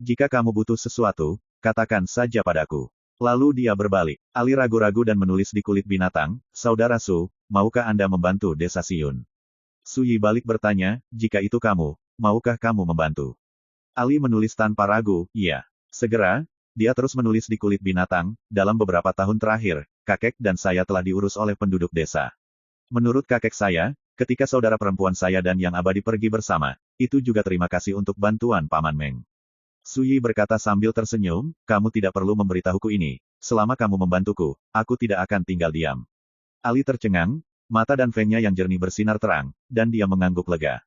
Jika kamu butuh sesuatu, katakan saja padaku. Lalu dia berbalik. Ali ragu-ragu dan menulis di kulit binatang, Saudara Su, maukah Anda membantu desa Siun? Suyi balik bertanya, jika itu kamu, maukah kamu membantu? Ali menulis tanpa ragu, iya. Segera, dia terus menulis di kulit binatang, dalam beberapa tahun terakhir, kakek dan saya telah diurus oleh penduduk desa. Menurut kakek saya, ketika saudara perempuan saya dan Yang Abadi pergi bersama, itu juga terima kasih untuk bantuan Paman Meng. Suyi berkata sambil tersenyum, kamu tidak perlu memberitahuku ini, selama kamu membantuku, aku tidak akan tinggal diam. Ali tercengang, mata dan fengnya yang jernih bersinar terang, dan dia mengangguk lega.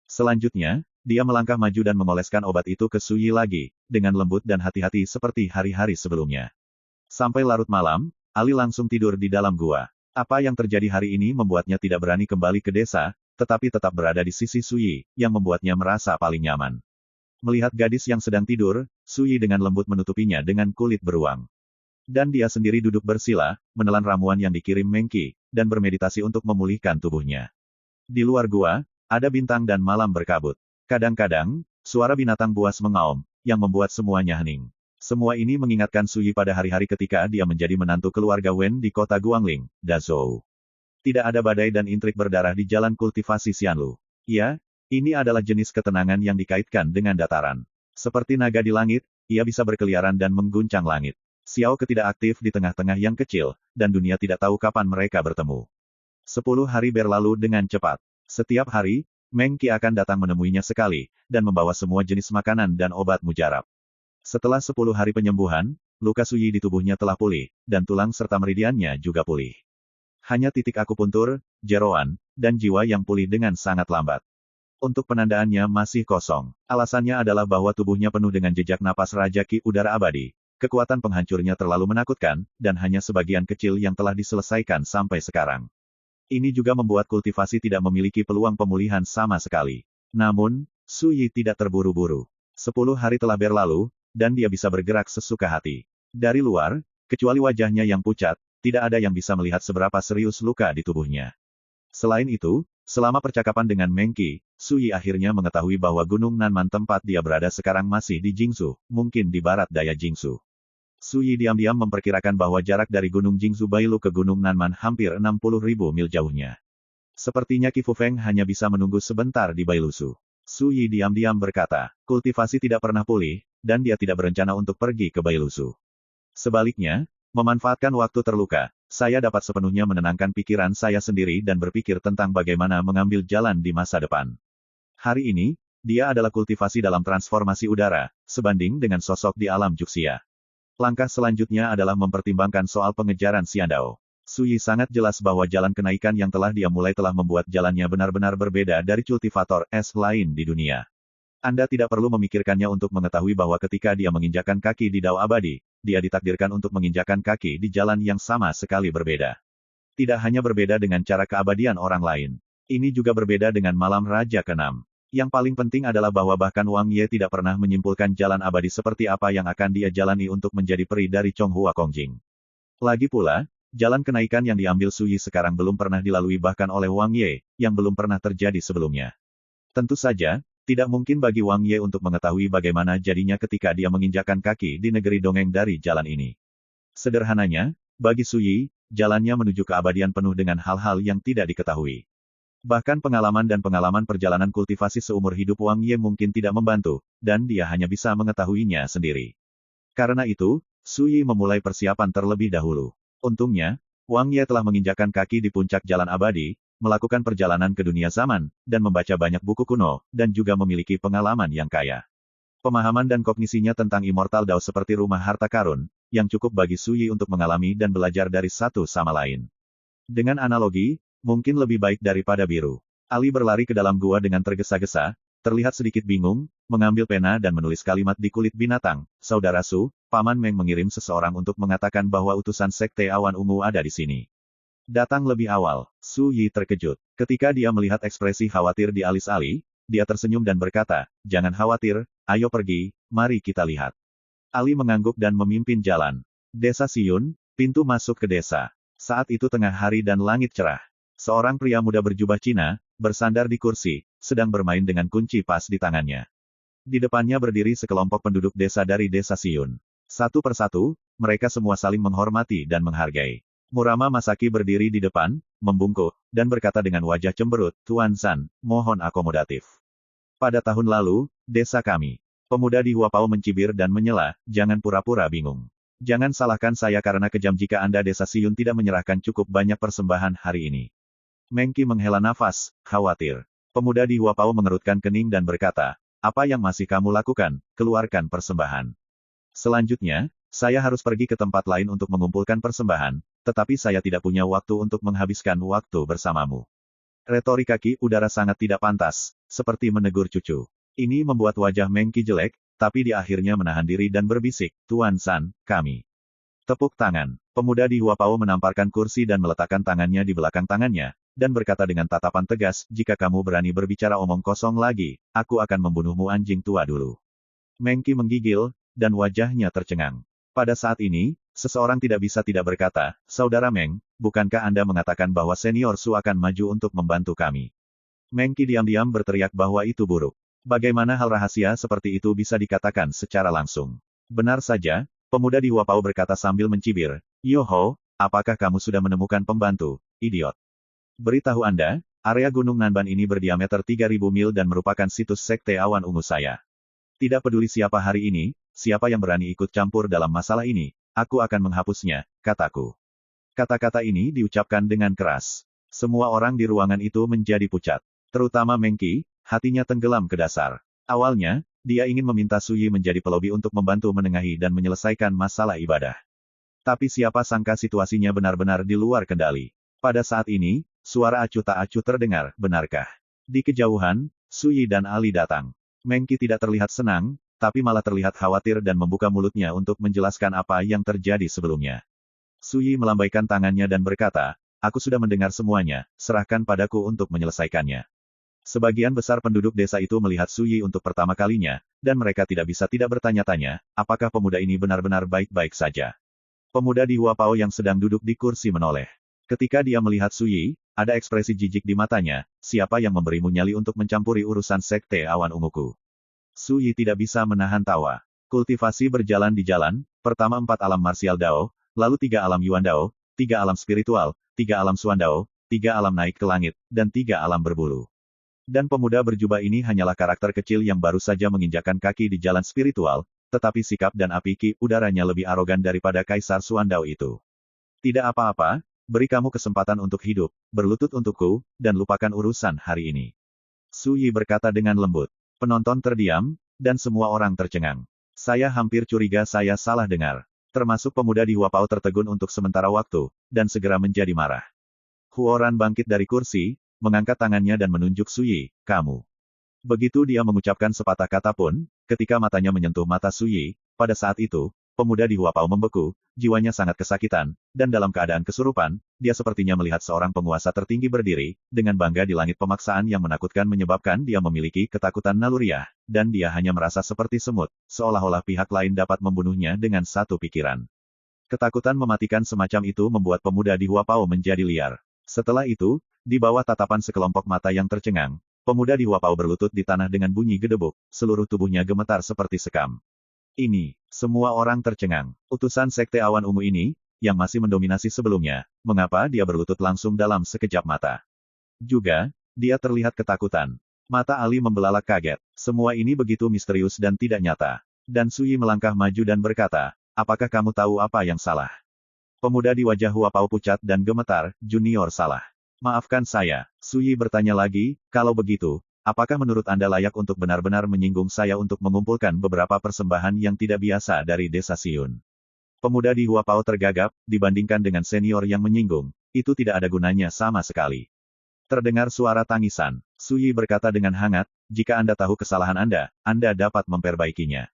Selanjutnya, dia melangkah maju dan mengoleskan obat itu ke Suyi lagi, dengan lembut dan hati-hati seperti hari-hari sebelumnya. Sampai larut malam, Ali langsung tidur di dalam gua. Apa yang terjadi hari ini membuatnya tidak berani kembali ke desa, tetapi tetap berada di sisi Suyi, yang membuatnya merasa paling nyaman. Melihat gadis yang sedang tidur, Suyi dengan lembut menutupinya dengan kulit beruang. Dan dia sendiri duduk bersila, menelan ramuan yang dikirim Mengki, dan bermeditasi untuk memulihkan tubuhnya. Di luar gua, ada bintang dan malam berkabut. Kadang-kadang, suara binatang buas mengaum, yang membuat semuanya hening. Semua ini mengingatkan Suyi pada hari-hari ketika dia menjadi menantu keluarga Wen di kota Guangling, Dazhou. Tidak ada badai dan intrik berdarah di jalan kultivasi Xianlu. Ya, ini adalah jenis ketenangan yang dikaitkan dengan dataran. Seperti naga di langit, ia bisa berkeliaran dan mengguncang langit. Xiao tidak aktif di tengah-tengah yang kecil, dan dunia tidak tahu kapan mereka bertemu. 10 hari berlalu dengan cepat. Setiap hari, Meng Qi akan datang menemuinya sekali, dan membawa semua jenis makanan dan obat mujarab. Setelah 10 hari penyembuhan, luka Suyi di tubuhnya telah pulih, dan tulang serta meridiannya juga pulih. Hanya titik akupuntur, jeroan, dan jiwa yang pulih dengan sangat lambat. Untuk penandaannya masih kosong. Alasannya adalah bahwa tubuhnya penuh dengan jejak napas Raja Ki udara abadi. Kekuatan penghancurnya terlalu menakutkan, dan hanya sebagian kecil yang telah diselesaikan sampai sekarang. Ini juga membuat kultivasi tidak memiliki peluang pemulihan sama sekali. Namun, Suyi tidak terburu-buru. 10 hari telah berlalu, dan dia bisa bergerak sesuka hati. Dari luar, kecuali wajahnya yang pucat, tidak ada yang bisa melihat seberapa serius luka di tubuhnya. Selain itu, selama percakapan dengan Meng Qi, Suyi akhirnya mengetahui bahwa Gunung Nanman tempat dia berada sekarang masih di Jingsu, mungkin di barat daya Jingsu. Suyi diam-diam memperkirakan bahwa jarak dari Gunung Jingsu Bailu ke Gunung Nanman hampir 60.000 mil jauhnya. Sepertinya Qi Fufeng hanya bisa menunggu sebentar di Bailusu. Suyi diam-diam berkata, kultivasi tidak pernah pulih, dan dia tidak berencana untuk pergi ke Bailusu. Sebaliknya, memanfaatkan waktu terluka, saya dapat sepenuhnya menenangkan pikiran saya sendiri dan berpikir tentang bagaimana mengambil jalan di masa depan. Hari ini, dia adalah kultivasi dalam transformasi udara, sebanding dengan sosok di alam Juxia. Langkah selanjutnya adalah mempertimbangkan soal pengejaran Xiandao. Suyi sangat jelas bahwa jalan kenaikan yang telah dia mulai telah membuat jalannya benar-benar berbeda dari kultivator es lain di dunia. Anda tidak perlu memikirkannya untuk mengetahui bahwa ketika dia menginjakan kaki di Dao Abadi, dia ditakdirkan untuk menginjakan kaki di jalan yang sama sekali berbeda. Tidak hanya berbeda dengan cara keabadian orang lain. Ini juga berbeda dengan malam Raja ke-6. Yang paling penting adalah bahwa bahkan Wang Ye tidak pernah menyimpulkan jalan abadi seperti apa yang akan dia jalani untuk menjadi peri dari Chonghua Kongjing. Lagi pula, jalan kenaikan yang diambil Suyi sekarang belum pernah dilalui bahkan oleh Wang Ye, yang belum pernah terjadi sebelumnya. Tentu saja, tidak mungkin bagi Wang Ye untuk mengetahui bagaimana jadinya ketika dia menginjakan kaki di negeri dongeng dari jalan ini. Sederhananya, bagi Suyi, jalannya menuju keabadian penuh dengan hal-hal yang tidak diketahui. Bahkan pengalaman dan pengalaman perjalanan kultivasi seumur hidup Wang Ye mungkin tidak membantu, dan dia hanya bisa mengetahuinya sendiri. Karena itu, Suyi memulai persiapan terlebih dahulu. Untungnya, Wang Ye telah menginjakan kaki di puncak jalan abadi, melakukan perjalanan ke dunia zaman, dan membaca banyak buku kuno, dan juga memiliki pengalaman yang kaya. Pemahaman dan kognisinya tentang Immortal Dao seperti rumah harta karun, yang cukup bagi Suyi untuk mengalami dan belajar dari satu sama lain. Dengan analogi, Mungkin lebih baik daripada biru. Ali berlari ke dalam gua dengan tergesa-gesa, terlihat sedikit bingung, mengambil pena dan menulis kalimat di kulit binatang. Saudara Su, Paman Meng mengirim seseorang untuk mengatakan bahwa utusan Sekte Awan Ungu ada di sini. Datang lebih awal. Su Yi terkejut. Ketika dia melihat ekspresi khawatir di alis Ali, dia tersenyum dan berkata, "Jangan khawatir, ayo pergi, mari kita lihat." Ali mengangguk dan memimpin jalan. Desa Siyun, pintu masuk ke desa. Saat itu tengah hari dan langit cerah. Seorang pria muda berjubah Cina, bersandar di kursi, sedang bermain dengan kunci pas di tangannya. Di depannya berdiri sekelompok penduduk desa dari desa Siyun. Satu persatu, mereka semua saling menghormati dan menghargai. Murama Masaki berdiri di depan, membungkuk, dan berkata dengan wajah cemberut, "Tuan San, mohon akomodatif. Pada tahun lalu, desa kami." Pemuda di Huapao mencibir dan menyela, "Jangan pura-pura bingung. Jangan salahkan saya karena kejam jika Anda desa Siyun tidak menyerahkan cukup banyak persembahan hari ini." Mengki menghela nafas, khawatir. Pemuda di Huapao mengerutkan kening dan berkata, "Apa yang masih kamu lakukan? Keluarkan persembahan." Selanjutnya, saya harus pergi ke tempat lain untuk mengumpulkan persembahan, tetapi saya tidak punya waktu untuk menghabiskan waktu bersamamu. Retorika Ki Udara sangat tidak pantas, seperti menegur cucu. Ini membuat wajah Mengki jelek, tapi dia akhirnya menahan diri dan berbisik, "Tuan San, kami." Tepuk tangan. Pemuda di Huapao menamparkan kursi dan meletakkan tangannya di belakang tangannya, dan berkata dengan tatapan tegas, "Jika kamu berani berbicara omong kosong lagi, aku akan membunuhmu anjing tua dulu." Mengki menggigil, dan wajahnya tercengang. Pada saat ini, seseorang tidak bisa tidak berkata, "Saudara Meng, bukankah Anda mengatakan bahwa senior Su akan maju untuk membantu kami?" Mengki diam-diam berteriak bahwa itu buruk. Bagaimana hal rahasia seperti itu bisa dikatakan secara langsung? Benar saja, pemuda di Huapao berkata sambil mencibir, "Yoho, apakah kamu sudah menemukan pembantu, idiot? Beritahu Anda, area Gunung Nanban ini berdiameter 3.000 mil dan merupakan situs Sekte Awan Ungu saya. Tidak peduli siapa hari ini, siapa yang berani ikut campur dalam masalah ini, aku akan menghapusnya," kataku. Kata-kata ini diucapkan dengan keras. Semua orang di ruangan itu menjadi pucat. Terutama Mengki, hatinya tenggelam ke dasar. Awalnya, dia ingin meminta Su Yi menjadi pelobi untuk membantu menengahi dan menyelesaikan masalah ibadah. Tapi siapa sangka situasinya benar-benar di luar kendali. Pada saat ini, suara acuh tak acuh terdengar, benarkah? Di kejauhan, Su Yi dan Ali datang. Mengki tidak terlihat senang, tapi malah terlihat khawatir dan membuka mulutnya untuk menjelaskan apa yang terjadi sebelumnya. Su Yi melambaikan tangannya dan berkata, "Aku sudah mendengar semuanya, serahkan padaku untuk menyelesaikannya." Sebagian besar penduduk desa itu melihat Su Yi untuk pertama kalinya, dan mereka tidak bisa tidak bertanya-tanya, apakah pemuda ini benar-benar baik-baik saja. Pemuda di Huapao yang sedang duduk di kursi menoleh. Ketika dia melihat Su Yi, ada ekspresi jijik di matanya, "Siapa yang memberimu nyali untuk mencampuri urusan Sekte Awan Unguku?" Su Yi tidak bisa menahan tawa. Kultivasi berjalan di jalan, pertama 4 alam marsial Dao, lalu 3 alam Yuan Dao, 3 alam spiritual, 3 alam Suan Dao, 3 alam naik ke langit, dan 3 alam berbulu. Dan pemuda berjubah ini hanyalah karakter kecil yang baru saja menginjakkan kaki di jalan spiritual, tetapi sikap dan api Ki Udaranya lebih arogan daripada Kaisar Suan Dao itu. "Tidak apa-apa, beri kamu kesempatan untuk hidup, berlutut untukku, dan lupakan urusan hari ini." Su Yi berkata dengan lembut. Penonton terdiam, dan semua orang tercengang. Saya hampir curiga saya salah dengar. Termasuk pemuda di Huapao tertegun untuk sementara waktu, dan segera menjadi marah. Huoran bangkit dari kursi, mengangkat tangannya dan menunjuk Su Yi, "Kamu." Begitu dia mengucapkan sepatah kata pun, ketika matanya menyentuh mata Su Yi, pada saat itu, pemuda di Huapao membeku, jiwanya sangat kesakitan, dan dalam keadaan kesurupan, dia sepertinya melihat seorang penguasa tertinggi berdiri, dengan bangga di langit pemaksaan yang menakutkan menyebabkan dia memiliki ketakutan naluriah, dan dia hanya merasa seperti semut, seolah-olah pihak lain dapat membunuhnya dengan satu pikiran. Ketakutan mematikan semacam itu membuat pemuda di Huapao menjadi liar. Setelah itu, di bawah tatapan sekelompok mata yang tercengang, pemuda di Huapao berlutut di tanah dengan bunyi gedebuk, seluruh tubuhnya gemetar seperti sekam. Ini, semua orang tercengang. Utusan Sekte Awan Ungu ini, yang masih mendominasi sebelumnya, mengapa dia berlutut langsung dalam sekejap mata? Juga, dia terlihat ketakutan. Mata Ali membelalak kaget. Semua ini begitu misterius dan tidak nyata. Dan Su Yi melangkah maju dan berkata, "Apakah kamu tahu apa yang salah?" Pemuda di wajah Huapao pucat dan gemetar, "Junior salah. Maafkan saya." Su Yi bertanya lagi, "Kalau begitu, apakah menurut Anda layak untuk benar-benar menyinggung saya untuk mengumpulkan beberapa persembahan yang tidak biasa dari desa Siyun?" Pemuda di Huapao tergagap, dibandingkan dengan senior yang menyinggung, itu tidak ada gunanya sama sekali. Terdengar suara tangisan. Su Yi berkata dengan hangat, jika Anda tahu kesalahan Anda dapat memperbaikinya.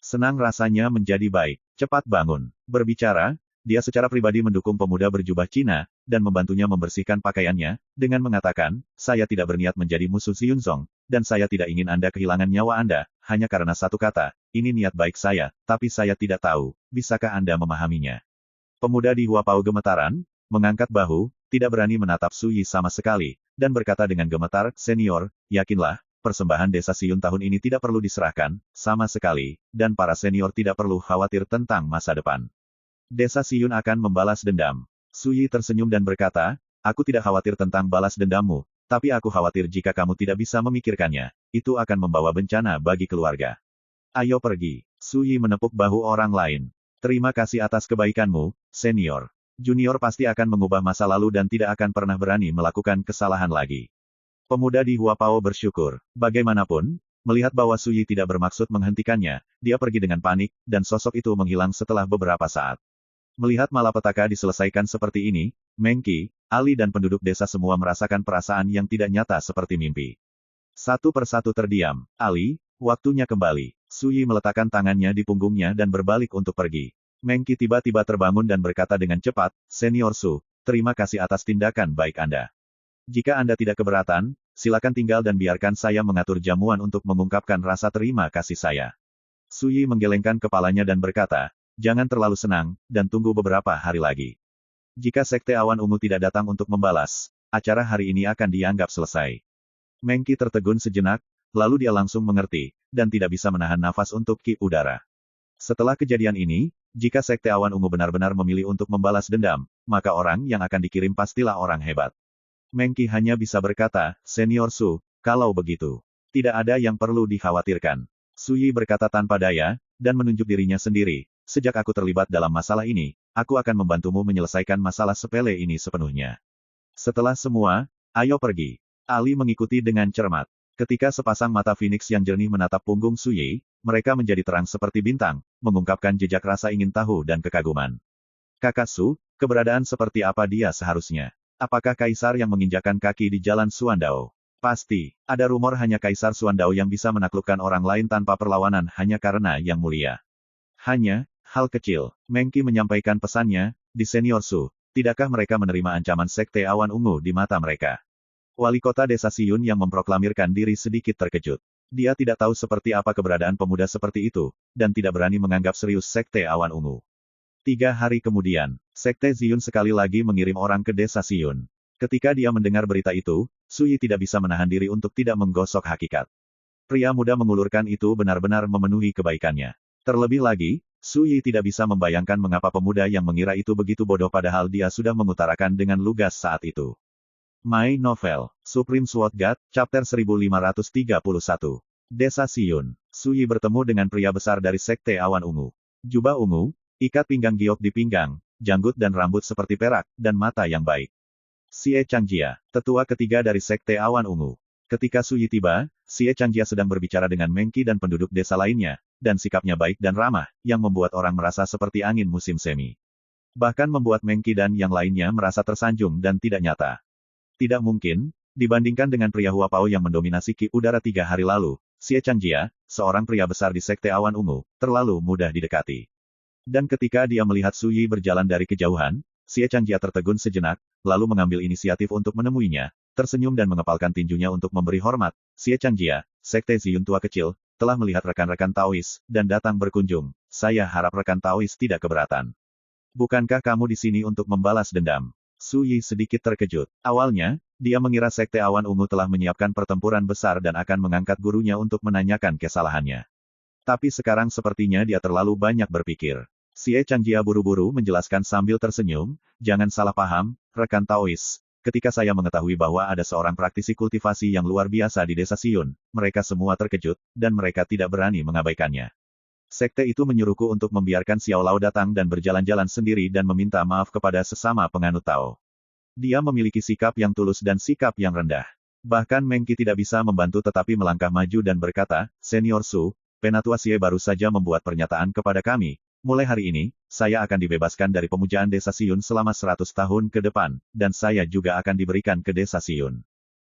Senang rasanya menjadi baik. Cepat bangun. Berbicara, dia secara pribadi mendukung pemuda berjubah Cina, dan membantunya membersihkan pakaiannya, dengan mengatakan, saya tidak berniat menjadi musuh Xiunzong, dan saya tidak ingin Anda kehilangan nyawa Anda, hanya karena satu kata, ini niat baik saya, tapi saya tidak tahu, bisakah Anda memahaminya? Pemuda di Huapao gemetaran, mengangkat bahu, tidak berani menatap Su Yi sama sekali, dan berkata dengan gemetar, senior, yakinlah, persembahan desa Siun tahun ini tidak perlu diserahkan, sama sekali, dan para senior tidak perlu khawatir tentang masa depan. Desa Siun akan membalas dendam. Su Yi tersenyum dan berkata, aku tidak khawatir tentang balas dendammu, tapi aku khawatir jika kamu tidak bisa memikirkannya, itu akan membawa bencana bagi keluarga. Ayo pergi. Su Yi menepuk bahu orang lain. Terima kasih atas kebaikanmu, senior. Junior pasti akan mengubah masa lalu dan tidak akan pernah berani melakukan kesalahan lagi. Pemuda di Huapao bersyukur. Bagaimanapun, melihat bahwa Su Yi tidak bermaksud menghentikannya, dia pergi dengan panik, dan sosok itu menghilang setelah beberapa saat. Melihat malapetaka diselesaikan seperti ini, Meng Qi, Ali dan penduduk desa semua merasakan perasaan yang tidak nyata seperti mimpi. Satu persatu terdiam. Ali, waktunya kembali. Su Yi meletakkan tangannya di punggungnya dan berbalik untuk pergi. Meng Qi tiba-tiba terbangun dan berkata dengan cepat, Senior Su, terima kasih atas tindakan baik Anda. Jika Anda tidak keberatan, silakan tinggal dan biarkan saya mengatur jamuan untuk mengungkapkan rasa terima kasih saya. Su Yi menggelengkan kepalanya dan berkata, jangan terlalu senang, dan tunggu beberapa hari lagi. Jika Sekte Awan Ungu tidak datang untuk membalas, acara hari ini akan dianggap selesai. Meng Qi tertegun sejenak, lalu dia langsung mengerti, dan tidak bisa menahan nafas untuk ki udara. Setelah kejadian ini, jika Sekte Awan Ungu benar-benar memilih untuk membalas dendam, maka orang yang akan dikirim pastilah orang hebat. Meng Qi hanya bisa berkata, Senior Su, kalau begitu, tidak ada yang perlu dikhawatirkan. Su Yi berkata tanpa daya, dan menunjuk dirinya sendiri, sejak aku terlibat dalam masalah ini, aku akan membantumu menyelesaikan masalah sepele ini sepenuhnya. Setelah semua, ayo pergi. Ali mengikuti dengan cermat. Ketika sepasang mata Phoenix yang jernih menatap punggung Su Yi, mereka menjadi terang seperti bintang, mengungkapkan jejak rasa ingin tahu dan kekaguman. Kakak Su, keberadaan seperti apa dia seharusnya? Apakah kaisar yang menginjakan kaki di jalan Suandao? Pasti, ada rumor hanya kaisar Suandao yang bisa menaklukkan orang lain tanpa perlawanan hanya karena yang mulia. Hanya, hal kecil, Meng Qi menyampaikan pesannya, di Senior Su, tidakkah mereka menerima ancaman Sekte Awan Ungu di mata mereka? Wali kota desa Siun yang memproklamirkan diri sedikit terkejut. Dia tidak tahu seperti apa keberadaan pemuda seperti itu, dan tidak berani menganggap serius Sekte Awan Ungu. 3 hari kemudian, Sekte Siun sekali lagi mengirim orang ke desa Siun. Ketika dia mendengar berita itu, Su Yi tidak bisa menahan diri untuk tidak menggosok hakikat. Pria muda mengulurkan itu benar-benar memenuhi kebaikannya. Terlebih lagi, Su Yi tidak bisa membayangkan mengapa pemuda yang mengira itu begitu bodoh padahal dia sudah mengutarakan dengan lugas saat itu. My Novel, Supreme Sword God, Chapter 1531. Desa Siun. Su Yi bertemu dengan pria besar dari Sekte Awan Ungu. Jubah ungu, ikat pinggang giok di pinggang, janggut dan rambut seperti perak, dan mata yang baik. Xie Changjia, tetua ketiga dari Sekte Awan Ungu. Ketika Su Yi tiba, Xie Changjia sedang berbicara dengan Meng Qi dan penduduk desa lainnya, dan sikapnya baik dan ramah, yang membuat orang merasa seperti angin musim semi. Bahkan membuat Meng Qi dan yang lainnya merasa tersanjung dan tidak nyata. Tidak mungkin, dibandingkan dengan pria Huapao yang mendominasi ki udara 3 hari lalu, Xie Changjia, seorang pria besar di Sekte Awan Ungu, terlalu mudah didekati. Dan ketika dia melihat Su Yi berjalan dari kejauhan, Xie Changjia tertegun sejenak, lalu mengambil inisiatif untuk menemuinya, tersenyum dan mengepalkan tinjunya untuk memberi hormat. Xie Changjia, Sekte Siun tua kecil, telah melihat rekan-rekan Taois, dan datang berkunjung. Saya harap rekan Taois tidak keberatan. Bukankah kamu di sini untuk membalas dendam? Su Yi sedikit terkejut. Awalnya, dia mengira Sekte Awan Ungu telah menyiapkan pertempuran besar dan akan mengangkat gurunya untuk menanyakan kesalahannya. Tapi sekarang sepertinya dia terlalu banyak berpikir. Xie Changjia buru-buru menjelaskan sambil tersenyum, jangan salah paham, rekan Taois. Ketika saya mengetahui bahwa ada seorang praktisi kultivasi yang luar biasa di desa Siun, mereka semua terkejut, dan mereka tidak berani mengabaikannya. Sekte itu menyuruhku untuk membiarkan Xiao Lao datang dan berjalan-jalan sendiri dan meminta maaf kepada sesama penganut Tao. Dia memiliki sikap yang tulus dan sikap yang rendah. Bahkan Meng Qi tidak bisa membantu tetapi melangkah maju dan berkata, Senior Su, Penatua Xie baru saja membuat pernyataan kepada kami, mulai hari ini, saya akan dibebaskan dari pemujaan desa Siun selama 100 tahun ke depan, dan saya juga akan diberikan ke desa Siun.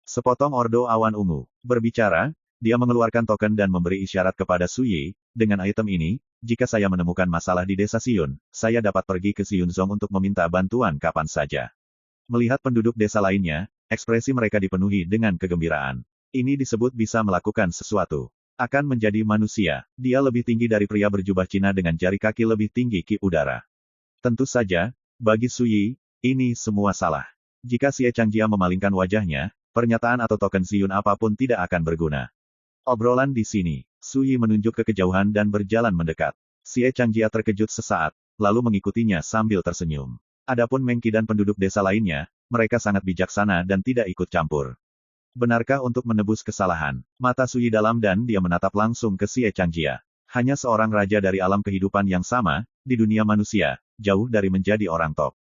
Sepotong ordo awan ungu. Berbicara, dia mengeluarkan token dan memberi isyarat kepada Suyi, dengan item ini, jika saya menemukan masalah di desa Siun, saya dapat pergi ke Siunzong untuk meminta bantuan kapan saja. Melihat penduduk desa lainnya, ekspresi mereka dipenuhi dengan kegembiraan. Ini disebut bisa melakukan sesuatu. Akan menjadi manusia. Dia lebih tinggi dari pria berjubah Cina dengan jari kaki lebih tinggi ki udara. Tentu saja, bagi Suyi, ini semua salah. Jika Xie Changjia memalingkan wajahnya, pernyataan atau token Siun apapun tidak akan berguna. Obrolan di sini. Suyi menunjuk ke kejauhan dan berjalan mendekat. Xie Changjia terkejut sesaat, lalu mengikutinya sambil tersenyum. Adapun Mengki dan penduduk desa lainnya, mereka sangat bijaksana dan tidak ikut campur. Benarkah untuk menebus kesalahan? Mata Suyi dalam dan dia menatap langsung ke Xie Changjia. Hanya seorang raja dari alam kehidupan yang sama, di dunia manusia, jauh dari menjadi orang top.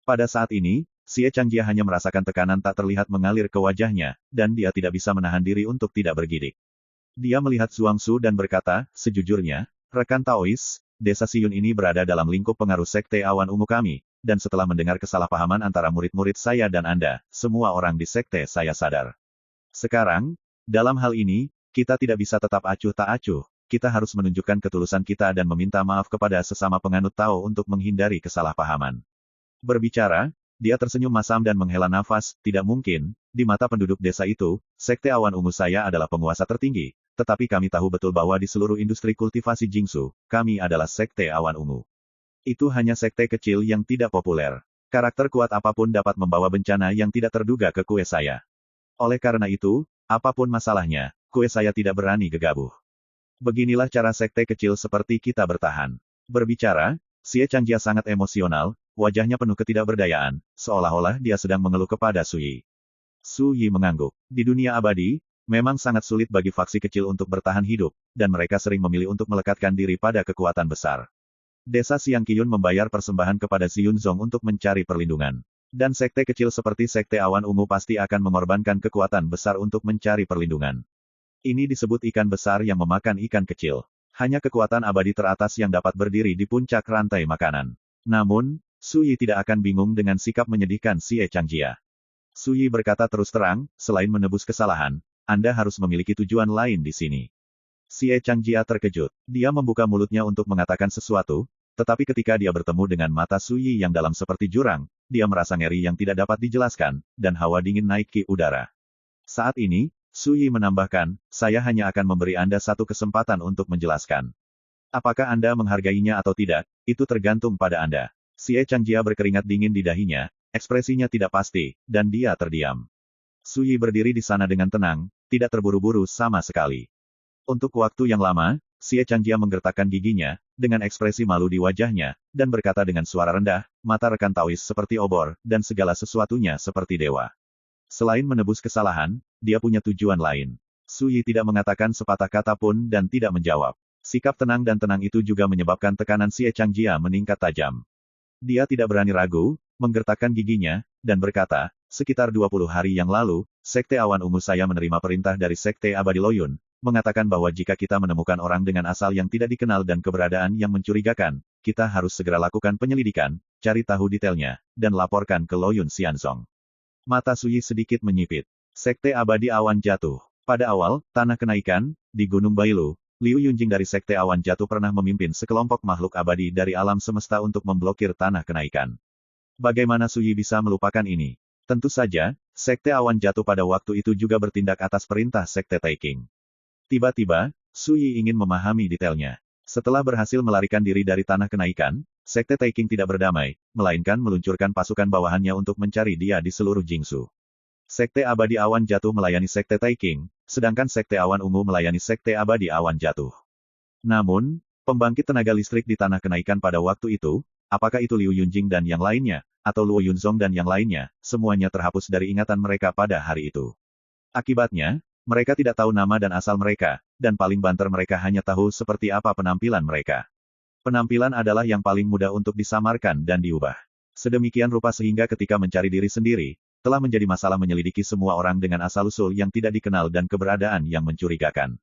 Pada saat ini, Xie Changjia hanya merasakan tekanan tak terlihat mengalir ke wajahnya, dan dia tidak bisa menahan diri untuk tidak bergidik. Dia melihat Zhuangzu dan berkata, sejujurnya, rekan Taois, desa Siun ini berada dalam lingkup pengaruh Sekte Awan Ungu kami, dan setelah mendengar kesalahpahaman antara murid-murid saya dan Anda, semua orang di sekte saya sadar. Sekarang, dalam hal ini, kita tidak bisa tetap acuh tak acuh, kita harus menunjukkan ketulusan kita dan meminta maaf kepada sesama penganut Tao untuk menghindari kesalahpahaman. Berbicara, dia tersenyum masam dan menghela nafas, tidak mungkin, di mata penduduk desa itu, Sekte Awan Ungu saya adalah penguasa tertinggi, tetapi kami tahu betul bahwa di seluruh industri kultivasi Jingsu, kami adalah Sekte Awan Ungu. Itu hanya sekte kecil yang tidak populer. Karakter kuat apapun dapat membawa bencana yang tidak terduga ke kue saya. Oleh karena itu, apapun masalahnya, kue saya tidak berani gegabah. Beginilah cara sekte kecil seperti kita bertahan. Berbicara, Xie Changjia sangat emosional, wajahnya penuh ketidakberdayaan, seolah-olah dia sedang mengeluh kepada Suyi. Suyi mengangguk. Di dunia abadi, memang sangat sulit bagi faksi kecil untuk bertahan hidup, dan mereka sering memilih untuk melekatkan diri pada kekuatan besar. Desa Siang Qiyun membayar persembahan kepada Siunzong untuk mencari perlindungan. Dan sekte kecil seperti Sekte Awan Ungu pasti akan mengorbankan kekuatan besar untuk mencari perlindungan. Ini disebut ikan besar yang memakan ikan kecil. Hanya kekuatan abadi teratas yang dapat berdiri di puncak rantai makanan. Namun, Suyi tidak akan bingung dengan sikap menyedihkan Xie Changjia. Suyi berkata terus terang, selain menebus kesalahan, Anda harus memiliki tujuan lain di sini. Xie Changjia terkejut. Dia membuka mulutnya untuk mengatakan sesuatu, tetapi ketika dia bertemu dengan mata Suyi yang dalam seperti jurang, dia merasa ngeri yang tidak dapat dijelaskan, dan hawa dingin naik ke udara. Saat ini, Suyi menambahkan, saya hanya akan memberi Anda satu kesempatan untuk menjelaskan. Apakah Anda menghargainya atau tidak, itu tergantung pada Anda. Xie Changjia berkeringat dingin di dahinya, ekspresinya tidak pasti, dan dia terdiam. Suyi berdiri di sana dengan tenang, tidak terburu-buru sama sekali. Untuk waktu yang lama, Xie Changjia menggertakkan giginya, dengan ekspresi malu di wajahnya, dan berkata dengan suara rendah, mata rekan Taois seperti obor, dan segala sesuatunya seperti dewa. Selain menebus kesalahan, dia punya tujuan lain. Suyi tidak mengatakan sepatah kata pun dan tidak menjawab. Sikap tenang dan tenang itu juga menyebabkan tekanan Xie Changjia meningkat tajam. Dia tidak berani ragu, menggertakkan giginya, dan berkata, sekitar 20 hari yang lalu, Sekte Awan Ungu saya menerima perintah dari Sekte Abadi Loyun, mengatakan bahwa jika kita menemukan orang dengan asal yang tidak dikenal dan keberadaan yang mencurigakan, kita harus segera lakukan penyelidikan, cari tahu detailnya, dan laporkan ke Loyun Xianzong. Mata Suyi sedikit menyipit. Sekte Abadi Awan Jatuh. Pada awal, Tanah Kenaikan, di Gunung Bailu, Liu Yunjing dari Sekte Awan Jatuh pernah memimpin sekelompok makhluk abadi dari alam semesta untuk memblokir Tanah Kenaikan. Bagaimana Suyi bisa melupakan ini? Tentu saja, Sekte Awan Jatuh pada waktu itu juga bertindak atas perintah Sekte Taikang. Tiba-tiba, Suyi ingin memahami detailnya. Setelah berhasil melarikan diri dari Tanah Kenaikan, Sekte Taikang tidak berdamai, melainkan meluncurkan pasukan bawahannya untuk mencari dia di seluruh Jingsu. Sekte Abadi Awan Jatuh melayani Sekte Taikang, sedangkan Sekte Awan Ungu melayani Sekte Abadi Awan Jatuh. Namun, pembangkit tenaga listrik di Tanah Kenaikan pada waktu itu, apakah itu Liu Yunjing dan yang lainnya, atau Luo Yunzong dan yang lainnya, semuanya terhapus dari ingatan mereka pada hari itu. Akibatnya, mereka tidak tahu nama dan asal mereka, dan paling banter mereka hanya tahu seperti apa penampilan mereka. Penampilan adalah yang paling mudah untuk disamarkan dan diubah. Sedemikian rupa sehingga ketika mencari diri sendiri, telah menjadi masalah menyelidiki semua orang dengan asal-usul yang tidak dikenal dan keberadaan yang mencurigakan.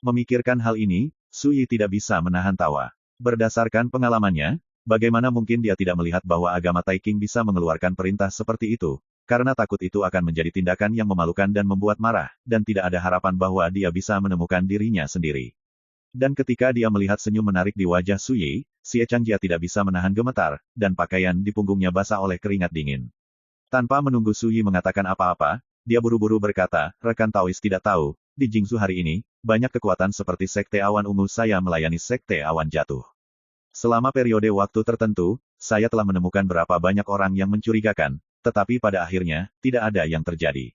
Memikirkan hal ini, Suyi tidak bisa menahan tawa. Berdasarkan pengalamannya, bagaimana mungkin dia tidak melihat bahwa agama Taiking bisa mengeluarkan perintah seperti itu, karena takut itu akan menjadi tindakan yang memalukan dan membuat marah, dan tidak ada harapan bahwa dia bisa menemukan dirinya sendiri. Dan ketika dia melihat senyum menarik di wajah Suyi, Xie Changjia tidak bisa menahan gemetar, dan pakaian di punggungnya basah oleh keringat dingin. Tanpa menunggu Suyi mengatakan apa-apa, dia buru-buru berkata, rekan Taois tidak tahu, di Jingzhou hari ini, banyak kekuatan seperti Sekte Awan Ungu saya melayani Sekte Awan Jatuh. Selama periode waktu tertentu, saya telah menemukan berapa banyak orang yang mencurigakan, tetapi pada akhirnya, tidak ada yang terjadi.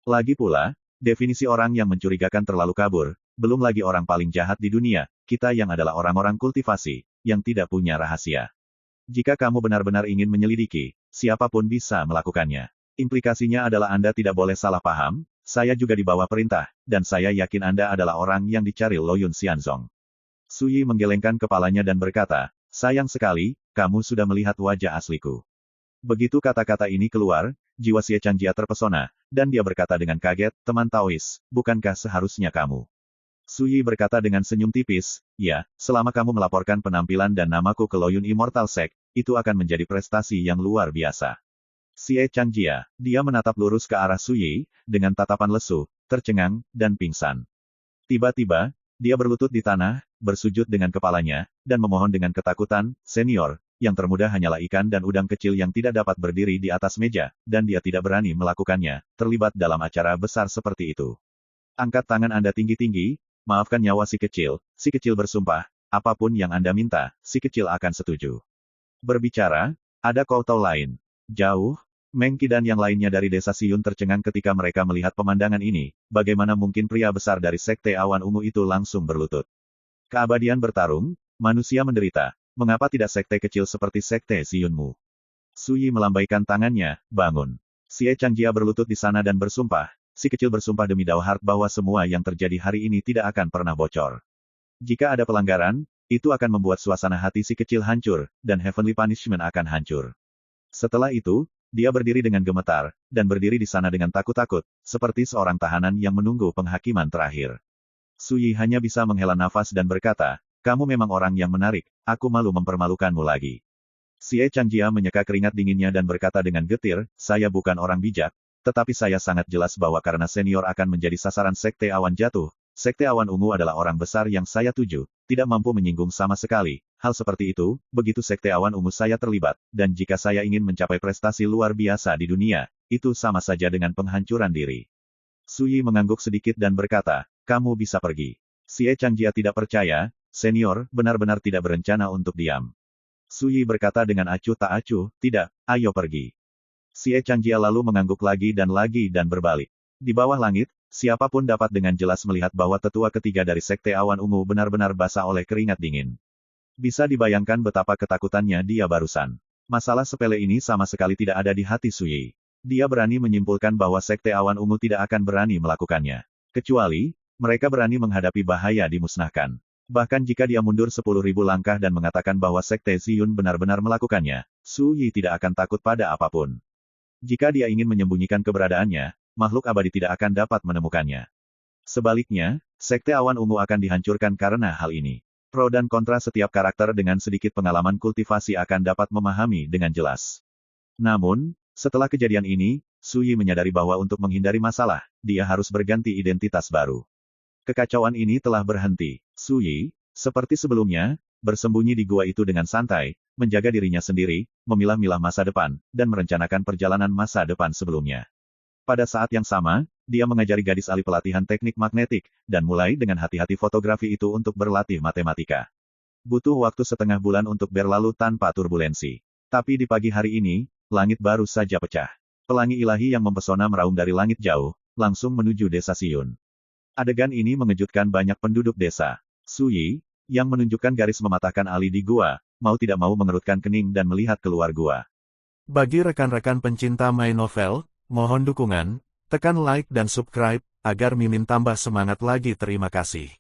Lagi pula, definisi orang yang mencurigakan terlalu kabur, belum lagi orang paling jahat di dunia, kita yang adalah orang-orang kultivasi, yang tidak punya rahasia. Jika kamu benar-benar ingin menyelidiki, siapapun bisa melakukannya. Implikasinya adalah Anda tidak boleh salah paham, saya juga di bawah perintah, dan saya yakin Anda adalah orang yang dicari Loyun Xianzong. Suyi menggelengkan kepalanya dan berkata, sayang sekali, kamu sudah melihat wajah asliku. Begitu kata-kata ini keluar, jiwa Xie Changjia terpesona, dan dia berkata dengan kaget, teman Taois, bukankah seharusnya kamu? Suyi berkata dengan senyum tipis, ya, selama kamu melaporkan penampilan dan namaku ke Loyun Immortal Sect, itu akan menjadi prestasi yang luar biasa. Xie Changjia, dia menatap lurus ke arah Suyi, dengan tatapan lesu, tercengang, dan pingsan. Tiba-tiba, dia berlutut di tanah, bersujud dengan kepalanya, dan memohon dengan ketakutan, senior, yang termudah hanyalah ikan dan udang kecil yang tidak dapat berdiri di atas meja, dan dia tidak berani melakukannya, terlibat dalam acara besar seperti itu. Angkat tangan Anda tinggi-tinggi, maafkan nyawa si kecil bersumpah, apapun yang Anda minta, si kecil akan setuju. Berbicara, ada koutou lain. Jauh, Meng Qi dan yang lainnya dari desa Siun tercengang ketika mereka melihat pemandangan ini, bagaimana mungkin pria besar dari Sekte Awan Ungu itu langsung berlutut. Keabadian bertarung, manusia menderita, mengapa tidak sekte kecil seperti Sekte Siunmu? Suyi melambaikan tangannya, bangun. Xie Changjia berlutut di sana dan bersumpah, si kecil bersumpah demi Dao Heart bahwa semua yang terjadi hari ini tidak akan pernah bocor. Jika ada pelanggaran, itu akan membuat suasana hati si kecil hancur, dan Heavenly Punishment akan hancur. Setelah itu, dia berdiri dengan gemetar, dan berdiri di sana dengan takut-takut, seperti seorang tahanan yang menunggu penghakiman terakhir. Suyi hanya bisa menghela nafas dan berkata, kamu memang orang yang menarik, aku malu mempermalukanmu lagi. Xie Changjia menyeka keringat dinginnya dan berkata dengan getir, saya bukan orang bijak, tetapi saya sangat jelas bahwa karena senior akan menjadi sasaran Sekte Awan Jatuh, Sekte Awan Ungu adalah orang besar yang saya tuju, tidak mampu menyinggung sama sekali. Hal seperti itu, begitu Sekte Awan Ungu saya terlibat, dan jika saya ingin mencapai prestasi luar biasa di dunia, itu sama saja dengan penghancuran diri. Suyi mengangguk sedikit dan berkata, kamu bisa pergi. Xie Changjia tidak percaya, senior benar-benar tidak berencana untuk diam. Suyi berkata dengan acuh tak acuh, tidak, ayo pergi. Xie Changjia lalu mengangguk lagi dan berbalik. Di bawah langit, siapapun dapat dengan jelas melihat bahwa tetua ketiga dari Sekte Awan Ungu benar-benar basah oleh keringat dingin. Bisa dibayangkan betapa ketakutannya dia barusan. Masalah sepele ini sama sekali tidak ada di hati Suyi. Dia berani menyimpulkan bahwa Sekte Awan Ungu tidak akan berani melakukannya. Kecuali, mereka berani menghadapi bahaya dimusnahkan. Bahkan jika dia mundur 10.000 langkah dan mengatakan bahwa Sekte Ziyun benar-benar melakukannya, Suyi tidak akan takut pada apapun. Jika dia ingin menyembunyikan keberadaannya, makhluk abadi tidak akan dapat menemukannya. Sebaliknya, Sekte Awan Ungu akan dihancurkan karena hal ini. Pro dan kontra setiap karakter dengan sedikit pengalaman kultivasi akan dapat memahami dengan jelas. Namun, setelah kejadian ini, Suyi menyadari bahwa untuk menghindari masalah, dia harus berganti identitas baru. Kekacauan ini telah berhenti. Suyi, seperti sebelumnya, bersembunyi di gua itu dengan santai, menjaga dirinya sendiri, memilah-milah masa depan, dan merencanakan perjalanan masa depan sebelumnya. Pada saat yang sama, dia mengajari gadis ahli pelatihan teknik magnetik, dan mulai dengan hati-hati fotografi itu untuk berlatih matematika. Butuh waktu setengah bulan untuk berlalu tanpa turbulensi. Tapi di pagi hari ini, langit baru saja pecah. Pelangi ilahi yang mempesona meraung dari langit jauh, langsung menuju desa Siun. Adegan ini mengejutkan banyak penduduk desa. Suyi, yang menunjukkan garis mematahkan Ali di gua, mau tidak mau mengerutkan kening dan melihat keluar gua. Bagi rekan-rekan pencinta My Novel, mohon dukungan, tekan like dan subscribe, agar Mimin tambah semangat lagi. Terima kasih.